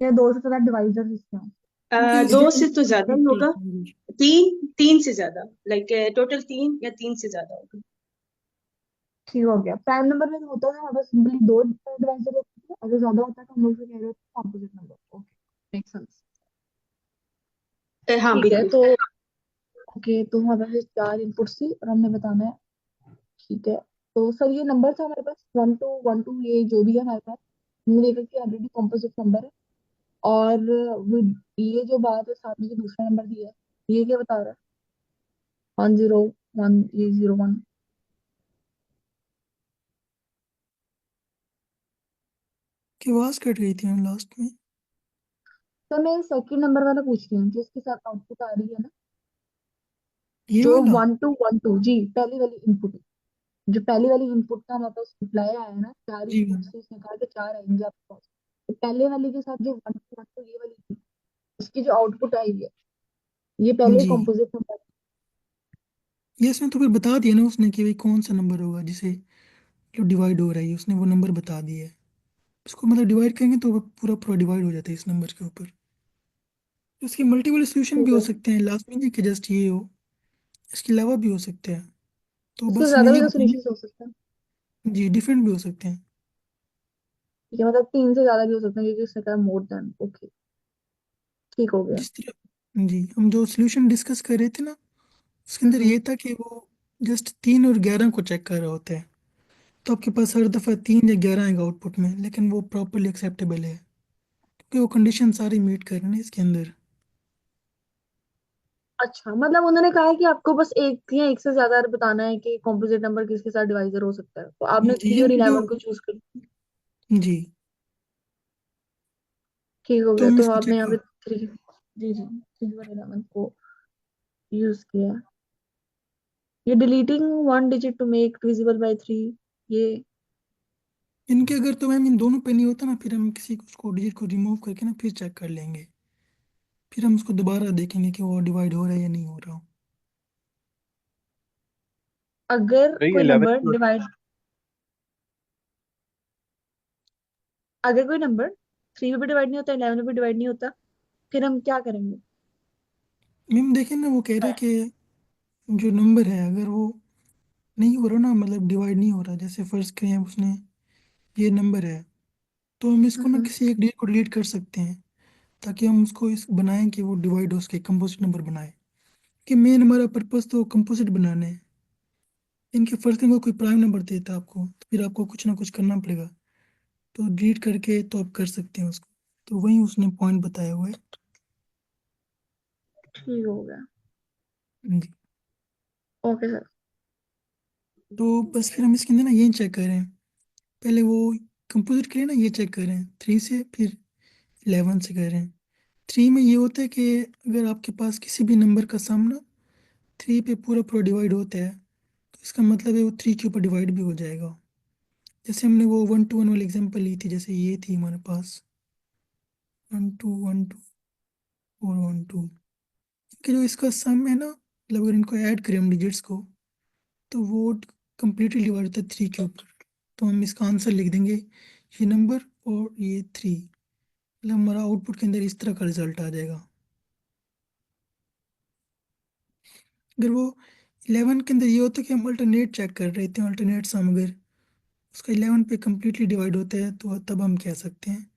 या दो से ज्यादा डिवाइजर इसके हों। इनके 2 एग्जाम से तो ज्यादा ही होगा, में 3 से ज्यादा, लाइक टोटल 3 या 3 से ज्यादा होगा। ठीक हो गया। प्राइम नंबर में होता है हमारे पास सिंपली 2 डिवाइजर होते हैं, अगर ज्यादा होता है तो हम लोग से कह रहे होते हैं composite number. Okay, make sense. हाँ ठीक है, बिल्कुल। तो ओके, तो हमारे पास 4 इनपुट्स थी और हमने बताना है। ठीक है, तो सर ये नंबर था हमारे पास 1 2 1 2, ये जो भी है हमारे पास, हमने देखा कि ऑलरेडी कॉम्पोजिट नंबर है। और ये जो बात है साथ में जो दूसरा नंबर दिया है, ये क्या बता रहा है? 1 0 1, ये 0 1। की आवाज कट गई थी हम लास्ट में। तो मैं सेकंड नंबर वाला पूछ रही हूँ जिसके साथ आउटपुट आ रही है ना, ये जो वाला 1 2 1 2, जी पहली वाली इनपुट, जो पहली वाली इनपुट का हमारे पास रिप्लाई आया है ना, 4 जी इनपुट से इसने कहा कि 4 आएंगे आपके पास। तो पहले वाले के साथ जो 1 2 1 2 ये वाली थी, इसकी जो आउटपुट आई है, ये पहले जी कॉम्पोजिट नंबर। ये इसमें तो फिर बता दिया ना उसने कि भाई कौन सा नंबर होगा जिसे जो डिवाइड हो रहा है, उसने वो नंबर बता दिया है। उसको मतलब डिवाइड करेंगे तो वो पूरा पूरा डिवाइड हो जाता है इस नंबर के ऊपर। उसके मल्टीपल सोल्यूशन भी ठीक हो है, सकते हैं, लास्ट में नहीं कि जस्ट ये हो, इसके अलावा भी हो सकते हैं। तो इससे बस ज्यादा हमें भी ये तो बताएंगे। सोल्यूशन हो सकता है। जी डिफरेंट भी हो सकते हैं। ठीक है, मतलब 3 से ज्यादा भी हो सकते हैं क्योंकि उसने कहा मोर देन। ओके, ठीक हो गया। जिस तरह जी हम जो सोल्यूशन डिस्कस कर रहे थे ना, उसके अंदर हम्म। ये था कि वो जस्ट 3 और 11 को चेक कर रहा होता है। तो आपके पास हर दफ़ा 3 या 11 आएगा आउटपुट में, लेकिन वो प्रॉपरली एक्सेप्टेबल है क्योंकि वो कंडीशन सारी मीट कर रहे हैं ना इसके अंदर। अच्छा, मतलब उन्होंने कहा है कि आपको बस एक या एक से ज्यादा बताना है कि कॉम्पोजिट नंबर किसके साथ डिवाइजर हो सकता है, तो आपने जी 3 और हम जो 11 को चूज कर। जी ठीक हो तो गया, हम तो इसको आपने चेक यहाँ पे कर 3, जी जी, 3 और 11 को यूज किया। ये deleting 1 digit to make divisible by 3, ये। इनके अगर तो मैम इन दोनों पे नहीं होता ना, फिर हम किसी को उसको डिजिट को रिमूव करके ना फिर चेक कर लेंगे। फिर हम उसको दोबारा देखेंगे कि वो डिवाइड हो रहा है या नहीं हो रहा। अगर भाई कोई 11 नंबर डिवाइड, अगर कोई नंबर 3 में भी डिवाइड नहीं होता, 11 में भी डिवाइड नहीं होता, फिर हम क्या करेंगे? मैम देखें ना, वो कह रहे हैं कि जो नंबर है अगर वो नहीं हो रहा ना, मतलब डिवाइड नहीं हो रहा, जैसे फर्ज करें उसने ये नंबर है, तो हम इसको ना हम्म। किसी एक डिजिट को डिलीट कर सकते हैं ताकि हम उसको इस बनाएं कि वो डिवाइड हो सके, कंपोजिट नंबर बनाए। कि मेन हमारा पर्पस तो कंपोजिट बनाना है। इनके फर्स्ट थिंग कोई प्राइम नंबर देता है आपको, तो फिर आपको कुछ ना कुछ करना पड़ेगा। तो डिलीट करके तो आप कर सकते हैं उसको। तो वही उसने पॉइंट बताया हुआ है। ठीक हो गया। जी ओके सर। तो बस फिर हम इसके अंदर ना ये चेक करें, पहले वो कंपोजिट करें ना, ये चेक करें 3 से, फिर 11 से करें। 3 में ये होता है कि अगर आपके पास किसी भी नंबर का सम ना 3 पे पूरा पूरा डिवाइड होता है, तो इसका मतलब है वो 3 के ऊपर डिवाइड भी हो जाएगा। जैसे हमने वो 1 to 1 वाली एग्जांपल ली थी, जैसे ये थी हमारे पास 1 2 1 2 4 1 2, कि जो इसका सम है ना, मतलब अगर इनको ऐड करें हम डिजिट्स को, तो वो कंप्लीटली डिवाइड होता है 3 के ऊपर। तो हम इसका आंसर लिख देंगे ये नंबर और ये 3, मतलब हमारा आउटपुट के अंदर इस तरह का रिजल्ट आ जाएगा। अगर वो 11 के अंदर ये होता है कि हम अल्टरनेट चेक कर रहे थे, अल्टरनेट सम अगर उसका 11 पे कम्प्लीटली डिवाइड होता है, तो तब हम कह सकते हैं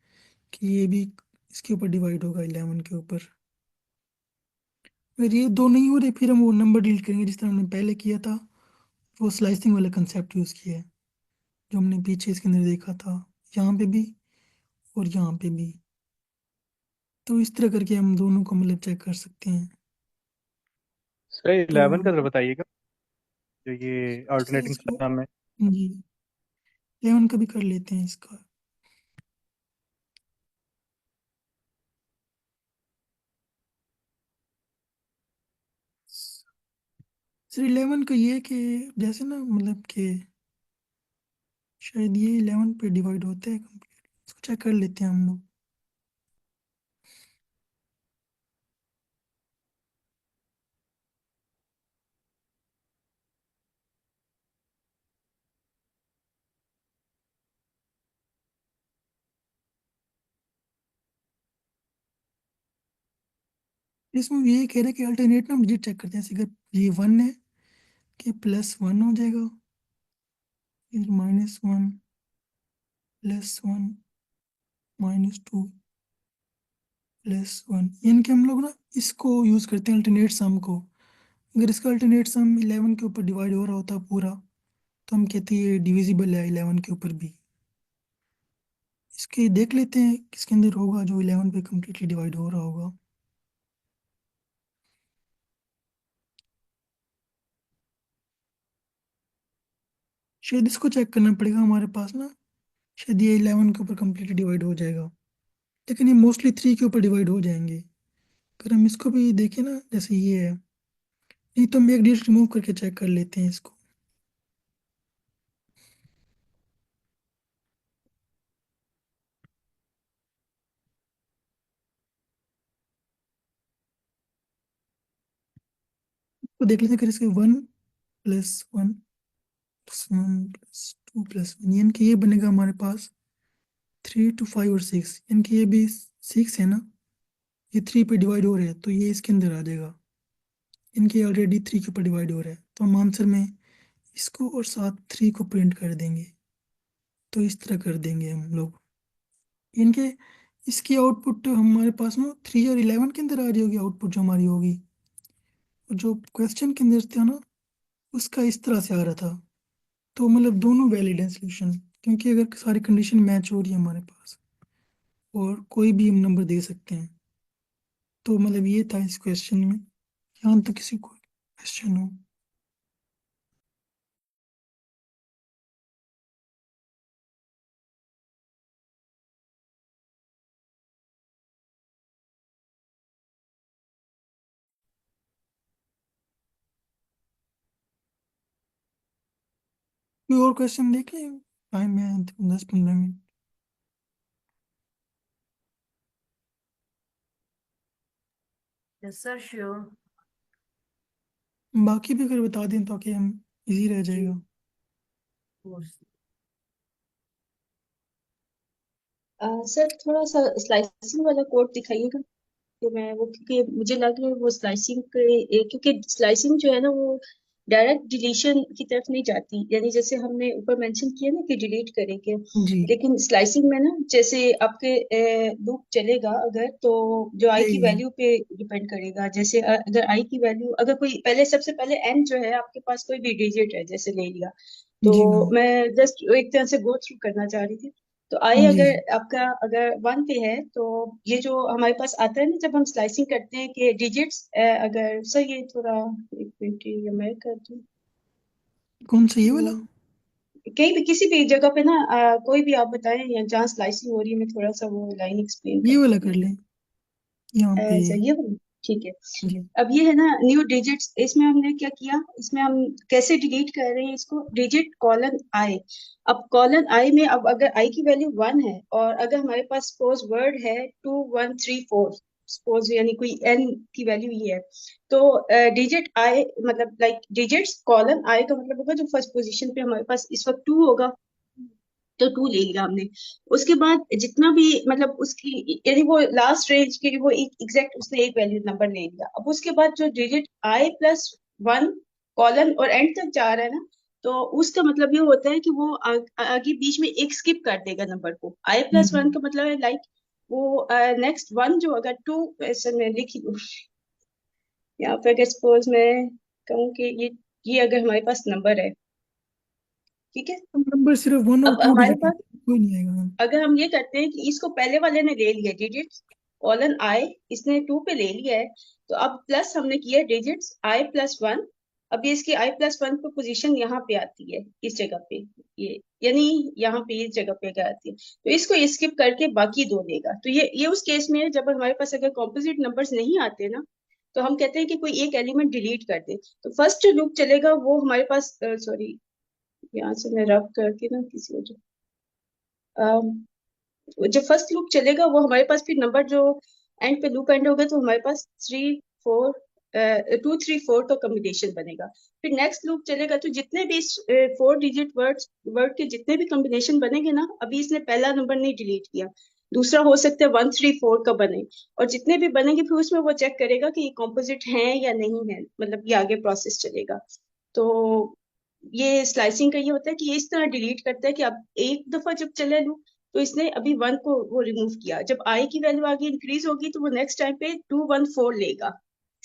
कि ये भी इसके ऊपर डिवाइड होगा 11 के ऊपर। अगर ये दो नहीं हो रहे, फिर हम वो नंबर डिलीट करेंगे जिस तरह हमने पहले किया था। वो स्लाइसिंग वाला कंसेप्ट यूज़ किया है जो हमने पीछे इसके अंदर देखा था, यहाँ पे भी और यहाँ पे भी। तो इस तरह करके हम दोनों को मतलब चेक कर सकते हैं। सर तो 11 का जरा बताइएगा, जो ये इससे अल्टरनेटिंग इसको सम है। जी 11 का भी कर लेते हैं इसका। सर 11 का ये है कि जैसे ना, मतलब कि शायद ये 11 पे डिवाइड होता है कंप्लीट, इसको चेक कर लेते हैं हम लोग। इसमें ये कह रहे हैं कि अल्टरनेट ना हम डिजिट चेक करते हैं, जैसे अगर ये 1 है कि +1 हो जाएगा, फिर -1 +1 -2 +1, यानी कि हम लोग ना इसको यूज़ करते हैं अल्टरनेट सम को। अगर इसका अल्टरनेट सम 11 के ऊपर डिवाइड हो रहा होता पूरा, तो हम कहते हैं ये डिविजिबल है 11 के ऊपर भी। इसके देख लेते हैं किसके अंदर होगा जो 11 पे कम्प्लीटली डिवाइड हो रहा होगा। शायद इसको चेक करना पड़ेगा हमारे पास ना, शायद ये 11 के ऊपर कम्प्लीटली डिवाइड हो जाएगा, लेकिन ये मोस्टली 3 के ऊपर डिवाइड हो जाएंगे। अगर हम इसको भी देखें ना, जैसे ये है, नहीं तो हम एक डिजिट रिमूव करके चेक कर लेते हैं इसको। तो देख लेते हैं, अगर इसके 1 + 1 + 1 + 2 + 1, यानी कि ये बनेगा हमारे पास 3 to 5 और 6, यानी कि ये भी 6 है ना, ये 3 पे डिवाइड हो रहे हैं, तो ये इसके अंदर आ जाएगा। इनके ऑलरेडी 3 के ऊपर डिवाइड हो रहा है, तो हम आंसर में इसको और साथ 3 को प्रिंट कर देंगे। तो इस तरह कर देंगे हम लोग। इनके इसकी आउटपुट हमारे पास ना 3 और 11 के अंदर आ रही होगी, आउटपुट जो हमारी होगी। और जो क्वेश्चन के अंदर था ना, उसका इस तरह से आ रहा था। तो मतलब दोनों वैलिड है सोल्यूशन, क्योंकि अगर सारी कंडीशन मैच हो रही है हमारे पास और कोई भी हम नंबर दे सकते हैं, तो मतलब ये था इस क्वेश्चन में। यहाँ तक किसी को क्वेश्चन हो? कोई और क्वेश्चन देख लें, टाइम है 10-15 मिनट। Yes sir sure. बाकी भी अगर बता दें ताकि हम इजी रह जाएगा। सर थोड़ा सा स्लाइसिंग वाला कोड दिखाइएगा, तो मैं वो, क्योंकि मुझे लग रहा है वो स्लाइसिंग क्योंकि स्लाइसिंग जो है ना वो डायरेक्ट डिलीशन की तरफ नहीं जाती, यानी जैसे हमने ऊपर मेंशन किया ना कि डिलीट करेंगे, जी लेकिन स्लाइसिंग में ना जैसे आपके लूप चलेगा अगर, तो जो आई की यही है। वैल्यू पे डिपेंड करेगा। जैसे अगर आई की वैल्यू, अगर कोई पहले, सबसे पहले एन जो है आपके पास कोई भी डिजिट है जैसे ले लिया, तो जी मैम। मैं जस्ट एक तरह से गो थ्रू करना चाह रही थी। तो आई जी अगर आपका अगर 1 पे है, तो ये जो हमारे पास आता है ना जब हम स्लाइसिंग करते हैं कि डिजिट्स, अगर सर ये थोड़ा एक मिनट ये मैं कर दूं। कौन सा ये वाला? कहीं भी किसी भी जगह पे ना कोई भी आप बताएं या जहाँ स्लाइसिंग हो रही है, मैं थोड़ा सा वो लाइन एक्सप्लेन ये करती वाला हूँ। कर लें यहाँ पे। सही है वो, ठीक है। जी अब ये है ना न्यू डिजिट्स, इसमें हमने क्या किया, इसमें हम कैसे डिलीट कर रहे हैं इसको, डिजिट कॉलन आई। अब कॉलन आई में अब अगर आई की वैल्यू 1 है और अगर हमारे पास सपोज वर्ड है 2 1 3 4, सपोज यानी कोई एन की वैल्यू ये है, तो डिजिट आई मतलब लाइक डिजिट्स कॉलन आई का मतलब होगा जो फर्स्ट पोजीशन पे हमारे पास इस वक्त 2 होगा, तो 2 ले लिया हमने। उसके बाद जितना भी मतलब उसकी यानी वो लास्ट रेंज की वो एक एग्जैक्ट उसने एक वैल्यू नंबर ले लिया। अब उसके बाद जो डिजिट i+1 कॉलन और एंड तक जा रहा है ना, तो उसका मतलब ये होता है कि वो आगे बीच में एक स्किप कर देगा नंबर को। i+1 का मतलब है लाइक वो नेक्स्ट वन जो अगर 2, ऐसे मैं लिखी दूँ यहाँ पे, अगर सपोज मैं कहूँ कि ये अगर हमारे पास नंबर है, ठीक है, नंबर सिर्फ 1 और अब 2 हमारे डिजिट है, पास कोई नहीं आएगा मैम। अगर हम ये करते हैं कि इसको पहले वाले ने ले लिया डिजिट्स कॉलन आई, इसने 2 पे ले लिया है, तो अब प्लस हमने किया डिजिट्स i+1। अब ये इसकी i+1 पे पोजीशन यहाँ पे आती है इस जगह पे, ये यानी यहाँ पे इस जगह पे आती है, तो इसको ये स्किप करके बाकी 2 देगा। तो ये उस केस में है जब हमारे पास अगर कॉम्पोजिट नंबर्स नहीं आते ना, तो हम कहते हैं कि कोई एक एलिमेंट डिलीट कर दे। तो फर्स्ट लूप चलेगा वो हमारे पास, सॉरी यहाँ से मैं रब करके ना किसी वजह, जो फर्स्ट लूप चलेगा वो हमारे पास फिर नंबर जो एंड पे लूप एंड होगा, तो हमारे पास 2 3 4 का कॉम्बिनेशन बनेगा। फिर नेक्स्ट लूप चलेगा, तो जितने भी 4 डिजिट वर्ड के जितने भी कॉम्बिनेशन बनेंगे ना, अभी इसने पहला नंबर नहीं डिलीट किया, दूसरा हो सकता है 1 3 4 का बने, और जितने भी बनेंगे फिर उसमें वो चेक करेगा कि ये कॉम्पोजिट है या नहीं है, मतलब ये आगे प्रोसेस चलेगा। तो ये स्लाइसिंग का ये होता है कि ये इस तरह डिलीट करता है कि अब एक दफा जब चले लूं तो इसने अभी 1 को वो रिमूव किया, जब आई की वैल्यू आगे इंक्रीज होगी तो वो नेक्स्ट टाइम पे 2 1 4 लेगा,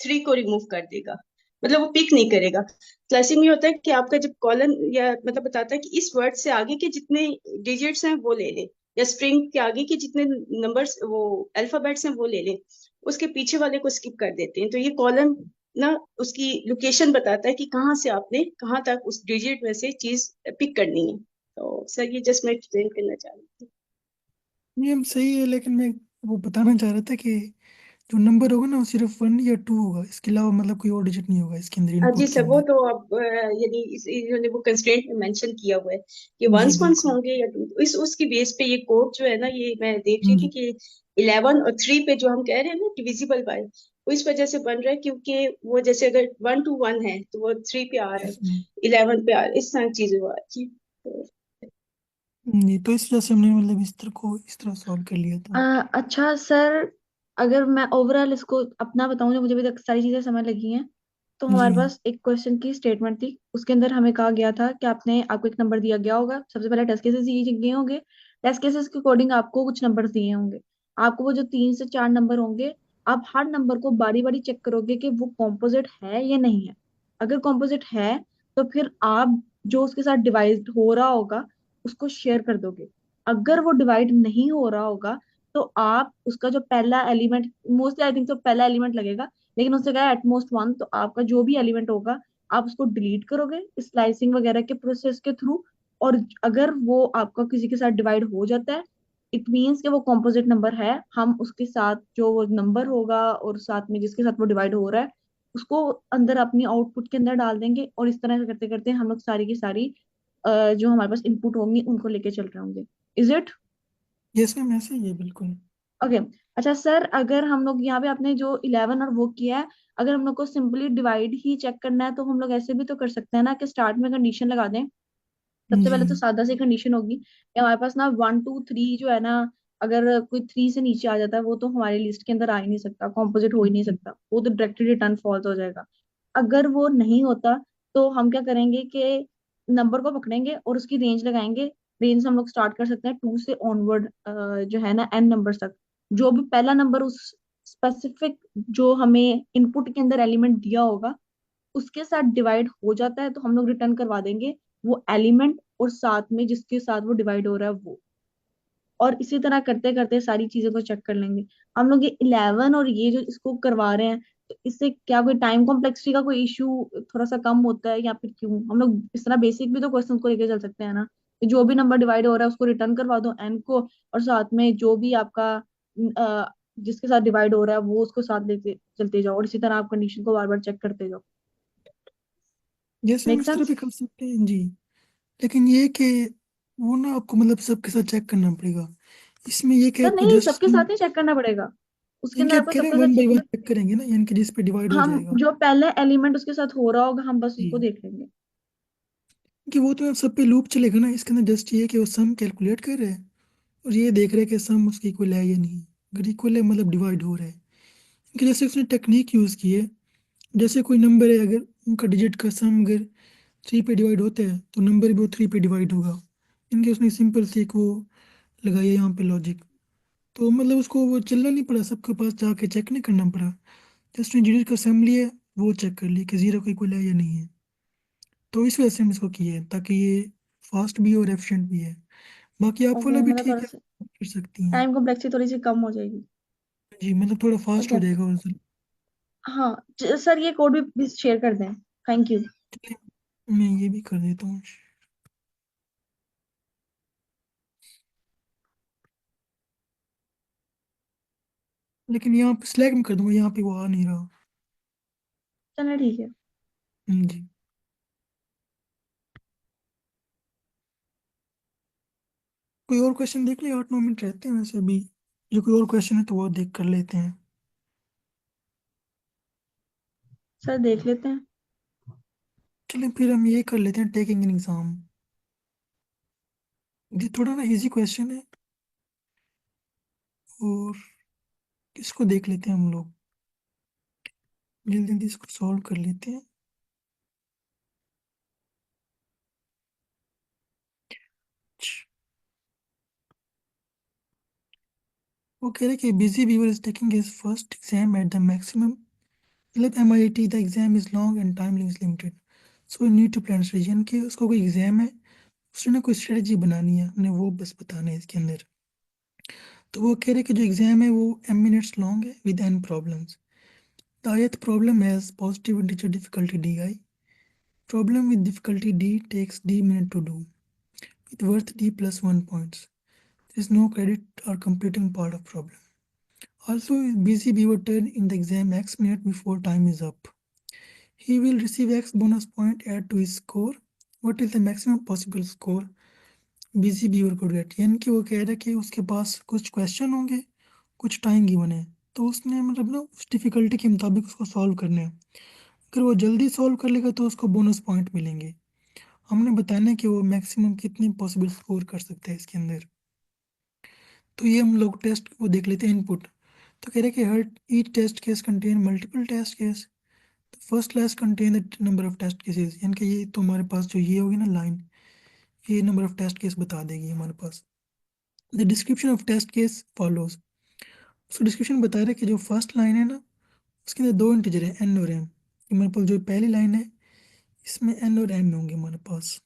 3 को रिमूव कर देगा, मतलब वो पिक नहीं करेगा। स्लाइसिंग में होता है कि आपका जब कॉलन या मतलब बताता है कि इस वर्ड से आगे के जितने डिजिट्स हैं वो ले ले, या स्ट्रिंग के आगे के जितने नंबर्स वो अल्फाबेट्स हैं वो ले ले, उसके पीछे वाले को स्किप कर देते हैं। तो ये कॉलन ना उसकी लोकेशन बताता है कि कहाँ से आपने कहाँ तक उस डिजिट में से चीज पिक करनी है। तो सर ये जस्ट मैं एक्सप्लेन करना चाह रही थी। ये हम सही है, लेकिन मैं वो बताना चाह रहा था कि जो नंबर होगा ना वो सिर्फ 1 या 2 होगा, इसके अलावा मतलब कोई और डिजिट नहीं होगा इसके अंदर, जी इनपुट के सर, वो अंदर। तो अब यानी इन्होंने वो कंस्ट्रेंट में मेंशन किया हुआ है कि जी वंस वंस बिल्कुल। होंगे या टू, इस उसकी बेस पे ये कोड जो है ना, ये मैं देख रही थी जी कि 11 और 3 पे जो हम कह रहे हैं ना डिविजिबल बाय, वो इस वजह से बन रहा है क्योंकि वो जैसे अगर 1 to 1 है तो वो 3 पे आ रहा है, यस मैम। 11 पे आ रहा है, इस तरह चीजें हुआ जी। तो जी, तो इस वजह से हमने मतलब इस तरह सॉल्व कर लिया था। अच्छा सर, अगर मैं ओवरऑल इसको अपना बताऊं, जो मुझे अभी तक सारी चीजें समझ लगी हैं, तो जी हमारे पास एक क्वेश्चन की स्टेटमेंट थी, उसके अंदर हमें कहा गया था कि आपको एक नंबर दिया गया होगा, सबसे पहले टेस्ट केसेस दिए गए होंगे, टेस्ट केसेस के अकॉर्डिंग आपको कुछ नंबर दिए होंगे, आपको वो जो 3 से 4 नंबर होंगे, आप हर नंबर को बारी बारी चेक करोगे कि वो कॉम्पोजिट है या नहीं है। अगर कॉम्पोजिट है तो फिर आप जो उसके साथ डिवाइड हो रहा होगा उसको शेयर कर दोगे। अगर वो डिवाइड नहीं हो रहा होगा तो आप उसका जो पहला एलिमेंट, मोस्टली आई थिंक तो पहला एलिमेंट लगेगा, लेकिन उससे क्या है एटमोस्ट 1, तो आपका जो भी एलिमेंट होगा आप उसको डिलीट करोगे स्लाइसिंग वगैरह के प्रोसेस के थ्रू। और अगर वो आपका किसी के साथ डिवाइड हो जाता है, इट मीन्स कि वो कॉम्पोजिट नंबर है, हम उसके साथ जो वो नंबर होगा और साथ में जिसके साथ वो डिवाइड हो रहा है उसको अंदर अपनी आउटपुट के अंदर डाल देंगे, और इस तरह से करते करते हम लोग सारी की सारी जो हमारे पास इनपुट होंगी उनको लेके चल रहे होंगे। इज इट यस मैम, ऐसे ही है बिल्कुल। ओके? अच्छा सर, अगर हम लोग यहाँ पे आपने जो 11 और वो किया है, अगर हम लोग को सिंपली डिवाइड ही चेक करना है तो हम लोग ऐसे भी तो कर सकते हैं ना कि स्टार्ट में कंडीशन लगा दें। सबसे जी पहले तो सादा सी कंडीशन होगी कि हमारे पास ना 1 2 3 जो है ना, अगर कोई 3 से नीचे आ जाता है वो तो हमारी लिस्ट के अंदर आ ही नहीं सकता, कॉम्पोजिट हो ही नहीं सकता, वो तो डायरेक्टली रिटर्न फॉल्स हो जाएगा। अगर वो नहीं होता तो हम क्या करेंगे कि नंबर को पकड़ेंगे और उसकी रेंज लगाएंगे। रेंज हम लोग स्टार्ट कर सकते हैं 2 से ऑनवर्ड, जो है ना n नंबर तक। जो भी पहला नंबर उस स्पेसिफिक जो हमें इनपुट के अंदर एलिमेंट दिया होगा उसके साथ डिवाइड हो जाता है तो हम लोग रिटर्न करवा देंगे वो एलिमेंट, और साथ में जिसके साथ वो डिवाइड हो रहा है वो। और इसी तरह करते करते सारी चीजों को चेक कर लेंगे। हम लोग ये 11 और ये जो इसको करवा रहे हैं, तो इससे क्या कोई टाइम कॉम्प्लेक्सिटी का कोई इशू थोड़ा सा कम होता है या फिर क्यों? हम लोग इस तरह बेसिक भी तो क्वेश्चन को लेके चल सकते हैं ना, कि जो भी नंबर डिवाइड हो रहा है उसको रिटर्न करवा दो एन को, और साथ में जो भी आपका जिसके साथ डिवाइड हो रहा है वो उसको साथ लेते चलते जाओ, और इसी तरह आप कंडीशन को बार बार चेक करते जाओ। यस मैम, मेक इस तरह भी सेंस? कर सकते हैं जी। लेकिन ये कि वो ना आपको मतलब सबके साथ चेक करना पड़ेगा। इसमें ये कि सर आपको नहीं, जस्ट सबके साथ नहीं चेक करना पड़ेगा, उसके इनके अंदर आप आपको कह रहे सबके हैं साथ 1 बाय 1 चेक, चेक करेंगे ना, यानी कि जिस पे डिवाइड हो हम जाएगा। जो पहले एलिमेंट उसके साथ हो रहा होगा हम बस उसको जी, देख लेंगे। कि वो तो सब पे लूप चलेगा ना, इसके अंदर जस्ट ये है कि वो सम कैलकुलेट कर रहे हैं और ये देख रहे हैं कि सम उसकी इक्वल है या नहीं। अगर इक्वल है मतलब डिवाइड हो रहा है। कि जैसे उसने टेक्निक यूज़ की है, जैसे कोई नंबर है, अगर उनका डिजिट का सम अगर 3 पे डिवाइड होता है तो नंबर भी वो 3 पे डिवाइड होगा। इनके उसने सिंपल सी एक वो लगाई है यहाँ पे लॉजिक। तो मतलब उसको वो चलना नहीं पड़ा, सबके पास जाके चेक नहीं करना पड़ा। जस्ट ने डिजिट का सम लिया, वो चेक कर लिया कि जीरो का इक्वल है या नहीं है। तो इस वजह से हम इसको किए हैं, ताकि ये फास्ट भी और एफिशिएंट भी है। बाकी आप वाला ओके, भी मतलब ठीक थोड़ा है, सा कर सकती हैं। टाइम कॉम्प्लेक्सिटी थोड़ी सी कम हो जाएगी। जी, मतलब थोड़ा फास्ट ओके। हो जाएगा और हाँ सर, ये कोड भी शेयर कर दें। Thank you. चलिए, मैं ये भी कर देता हूँ। लेकिन यहाँ पे स्लैग में कर दूंगा, यहाँ पे वो आ नहीं रहा। चलो ठीक है। जी। कोई और क्वेश्चन देख ले, 8 9 मिनट रहते हैं वैसे अभी। जो कोई और क्वेश्चन है तो वो देख कर लेते हैं। सर देख लेते हैं। चलिए फिर हम ये कर लेते हैं, टेकिंग एन एग्जाम। ये थोड़ा ना इजी क्वेश्चन है। और इसको देख लेते हैं हम लोग, जल्दी जल्दी इसको सॉल्व कर लेते हैं। वो कह रहे कि busy beaver is taking his first exam at the maximum 11 MIT. The exam is long and time is limited, so we need to plan strategy. यानी कि उसको कोई एग्जाम है, उसने ना कोई स्ट्रेटजी बनानी है, हमने वो बस बताना है इसके अंदर। तो वो कह रहे कि जो एग्जाम है वो m minutes लॉन्ग है with n problems. The ith problem has positive integer difficulty di. Problem with difficulty d takes d minute to do, with worth d plus 1 points. There is no credit or completing part of problem. Also, busy beaver turn in the exam x minute before time is up. He will receive x bonus point add to his score. What is the maximum possible score busy beaver could get? यानी कि वो कह रहा है कि उसके पास कुछ question होंगे, कुछ टाइम गिवन है, तो उसने मतलब ना उस डिफिकल्टी के मुताबिक उसको सॉल्व करना है। अगर वो जल्दी सॉल्व कर लेगा तो उसको बोनस पॉइंट मिलेंगे। हमने बताना है कि वो मैक्सिमम कितने पॉसिबल स्कोर कर सकता है इसके अंदर। तो ये हम लोग टेस्ट वो देख लेते हैं इनपुट। तो कह रहे हैं कि हर each test case contain multiple test case. First class contain the number of test cases, यानी कि ये तो हमारे पास जो ये होगी ना लाइन, ये नंबर ऑफ टेस्ट केस बता देगी हमारे पास। The description of test case follows. उसको डिस्क्रिप्शन बता रहे हैं कि जो फर्स्ट लाइन है ना, उसके अंदर दो इंटीजर है एन और एम। हमारे पास जो पहली लाइन है इसमें एन और एम होंगे हमारे पास।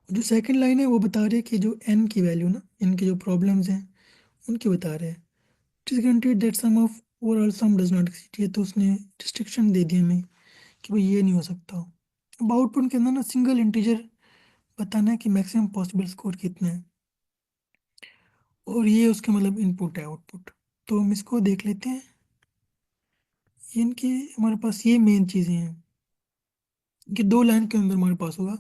जो सेकंड लाइन है वो बता रही है कि जो n की वैल्यू ना, इनके जो प्रॉब्लम्स हैं उनकी बता रहे हैं। It is guaranteed that sum of overall sum does not exceed, ये तो उसने रिस्ट्रिक्शन दे दी हमें कि भाई ये नहीं हो सकता। अब आउटपुट के अंदर ना सिंगल इंटीजर बताना है कि मैक्सिमम पॉसिबल स्कोर कितना है, और ये उसके मतलब इनपुट है आउटपुट। तो हम इसको देख लेते हैं। ये इनकी हमारे पास ये मेन चीज़ें हैं कि दो लाइन के अंदर हमारे पास होगा।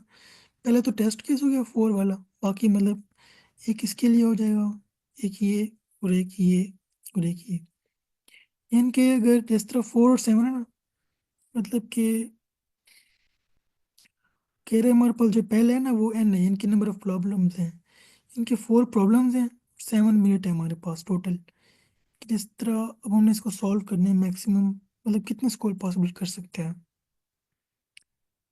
पहले तो टेस्ट केस हो गया 4 वाला, बाकी मतलब एक इसके लिए हो जाएगा, एक ये और एक ये और एक ये। इनके अगर जिस तरह 4 और 7 है ना, मतलब कि कह रहे हमारे पास जो पहले है ना वो n है, इनके नंबर ऑफ प्रॉब्लम्स हैं, इनके 4 प्रॉब्लम्स हैं, 7 मिनट है हमारे पास टोटल। जिस तरह अब हमने इसको सॉल्व करने मैक्सिमम मतलब कितने स्कोर पॉसिबल कर सकते हैं,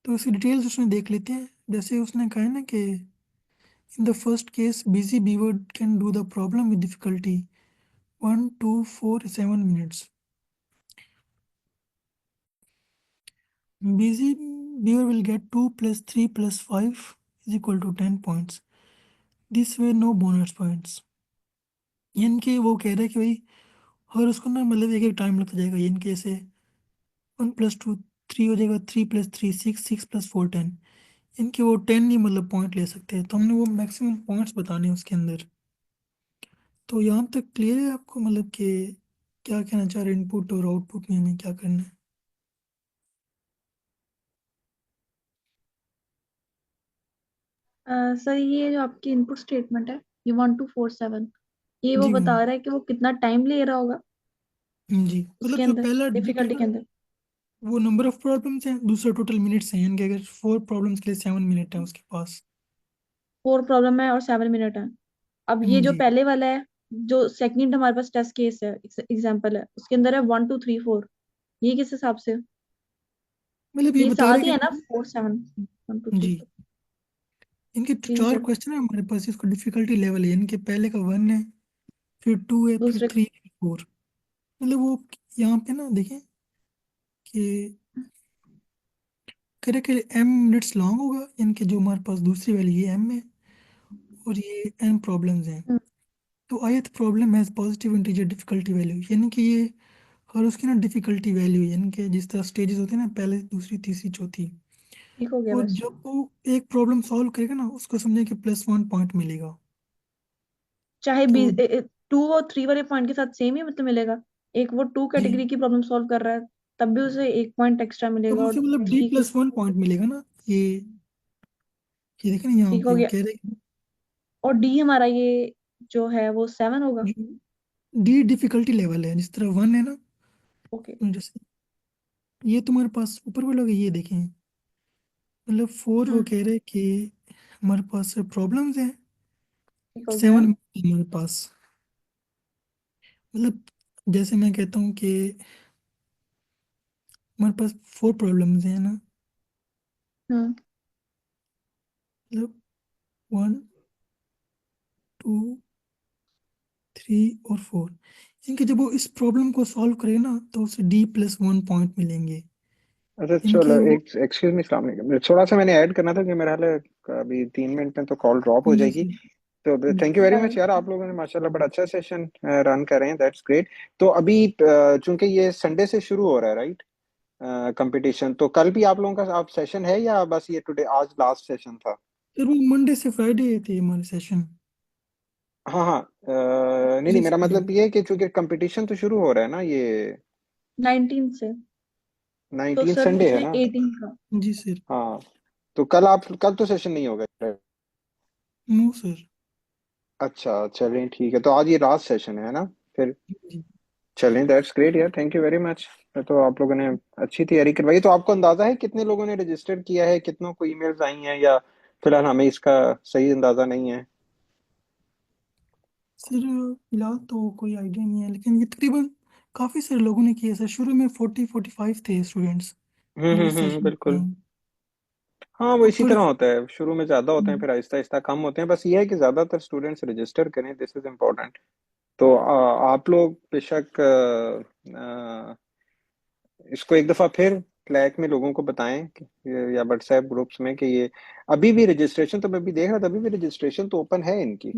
तो इसकी डिटेल्स उसने देख लेते हैं। जैसे उसने कहा है ना कि in the first case busy beaver can do the problem with difficulty 1 2 4 7 minutes. Busy beaver will get 2 plus 3 plus 5 is equal to 10 points. This way no bonus points. यानी कि वो कह रहे हैं कि भाई हर उसको ना मतलब एक एक टाइम लगता जाएगा। यानी कि ऐसे 1 प्लस 2 3 हो जाएगा, 3 प्लस 3 6 6 प्लस 4 10। इनके वो 10 ही मतलब पॉइंट ले सकते हैं, तो हमने वो मैक्सिमम पॉइंट्स बताने हैं उसके अंदर। तो यहाँ तक क्लियर है आपको मतलब कि क्या कहना चाह रहे हैं इनपुट और आउटपुट में हमें क्या करना है? सर ये जो आपकी इनपुट स्टेटमेंट है, ये 1247, ये वो जी बता मैम। रहा है कि वो कितना टाइम ले रहा होगा जी मतलब उसके जो अंदर, पहला डिजिट है डिफिकल्टी ना के अंदर। वो नंबर ऑफ प्रॉब्लम्स हैं, दूसरा टोटल मिनट्स हैं, यानी कि अगर 4 प्रॉब्लम्स के लिए 7 मिनट है उसके पास। 4 प्रॉब्लम है और 7 मिनट है। अब ये जो जी पहले वाला है, जो सेकंड हमारे पास टेस्ट केस है, एग्जाम्पल है, उसके अंदर है 1 2 3 4, ये किस हिसाब से? मतलब ये ये बता रहे साथ ही कि है ना, 4 7 1 2 3 जी 4। इनके तो जी 4 सर। क्वेश्चन है हमारे पास, इसको डिफिकल्टी लेवल है, इनके पहले का 1 है, फिर 2 है, फिर दूसरे 3 है, 4। मतलब वो यहाँ पे ना देखें कि करे कि m मिनट्स लॉन्ग होगा, इनके जो हमारे पास दूसरी वाली ये m है और ये n प्रॉब्लम्स हैं। हम्म, तो ith problem has positive integer difficulty value, यानी कि ये और उसकी ना डिफिकल्टी वैल्यू, यानी कि जिस तरह स्टेजेस होते हैं ना, पहले दूसरी तीसरी चौथी, ठीक हो गया और बस। जब वो एक प्रॉब्लम सॉल्व करेगा ना उसको समझे कि +1 पॉइंट मिलेगा। चाहे तो 2 और 3 वाले पॉइंट के साथ सेम ही मतलब मिलेगा। एक वो 2 जी कैटेगरी की प्रॉब्लम सॉल्व कर रहा है, तब भी उसे 1 पॉइंट एक्स्ट्रा तब मिलेगा, और उसे मतलब d 3 की। +1 पॉइंट मिलेगा ना। ये देखें ना यहाँ ठीक हो पे वो गया। कह रहे हैं और डी हमारा ये जो है वो 7 होगा। कि डी डिफिकल्टी लेवल है, जिस तरह 1 है ना, ओके। तो जैसे ये तुम्हारे पास ऊपर वाला होगा, ये देखें मतलब 4 वो हम्म, कह रहे हैं कि हमारे पास प्रॉब्लम्स हैं, ठीक हो गया। 7 हमारे पास। मतलब जैसे मैं कहता हूँ कि हमारे पास 4 प्रॉब्लम्स हैं ना, हाँ मतलब 1 2 3 और 4। इनके जब वो इस प्रॉब्लम को सॉल्व करे ना तो उसे D+1 पॉइंट मिलेंगे। अच्छा इनके चलो, वो एक एक्सक्यूज मी, अस्सलाम वालेकुम। थोड़ा सा मैंने ऐड करना था कि मेरा हाल है अभी 3 मिनट में तो कॉल ड्रॉप हो जी जाएगी। सर। तो जी थैंक यू वेरी हाँ मच यार, आप लोगों ने माशाल्लाह बड़ा अच्छा सेशन रन कर रहे हैं, दैट्स ग्रेट। तो अभी चूंकि ये संडे से शुरू हो रहा है राइट कंपटीशन, तो कल भी आप लोगों का आप सेशन है या बस ये टुडे आज लास्ट सेशन था? सर वो मंडे से फ्राइडे थे हमारे सेशन। हाँ हाँ, नहीं नहीं, जी मेरा सर। मतलब ये है कि चूंकि कंपटीशन तो शुरू हो रहा है ना, ये 19 से। तो 19 सर संडे है उसमें ना? 18 का। जी सर। हाँ, तो कल तो सेशन नहीं होगा? No sir. अच्छा चलें ठीक है, तो आज ये लास्ट सेशन है ना फिर? जी। चलें, दैट्स ग्रेट यार, थैंक यू वेरी मच। तो आप लोगों ने अच्छी तैयारी करवाई। तो आपको अंदाजा है कितने लोगों ने रजिस्टर किया है, कितनों को ईमेल्स आई हैं, या फिलहाल हमें इसका सही अंदाजा नहीं है? सर फिलहाल तो कोई आइडिया नहीं है, लेकिन ये तकरीबन काफ़ी सारे लोगों ने किया। सर शुरू में 40-45 थे स्टूडेंट्स जो इस सेशन में बिल्कुल। आए। हाँ, वो अब इसी थोड़े तरह होता है, शुरू में ज्यादा होते हैं, फिर आहिस्ता आहिस्ता कम होते हैं। बस ये है कि ज्यादातर स्टूडेंट्स रजिस्टर करें, दिस इज इम्पोर्टेंट। तो आप लोग बेशक इसको एक दफा फिर स्लैक में लोगों को बताएं या व्हाट्सएप ग्रुप्स में कि ये अभी भी रजिस्ट्रेशन, तो मैं भी देख रहा था अभी भी रजिस्ट्रेशन तो ओपन है इनकी।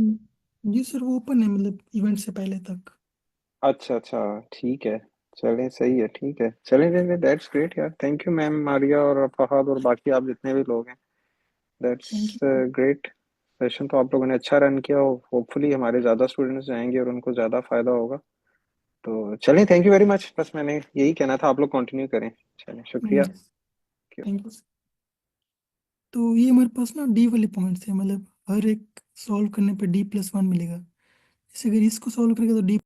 जी सर वो ओपन है, मतलब इवेंट से पहले तक। अच्छा अच्छा, ठीक है। चलें, सही है, ठीक है, चलें चलें, दैट्स ग्रेट यार, थैंक यू मैम मारिया और फहद और बाकी आप जितने भी लोग हैं, thank that's you. Great. Session तो आप लोगों ने अच्छा रन किया और होपफुली हमारे ज़्यादा स्टूडेंट्स जाएंगे और उनको ज़्यादा फायदा होगा। तो चलें, थैंक यू वेरी मच, बस मैंने यही कहना था, आप लोग कंटिन्यू करें। चलें, शुक्रिया। Thank you. तो ये हमारे पास ना डी वाले पॉइंट्स है, मतलब हर एक सॉल्व करने पे D+1 मिलेगा। जैसे अगर इसको सॉल्व करेगा तो D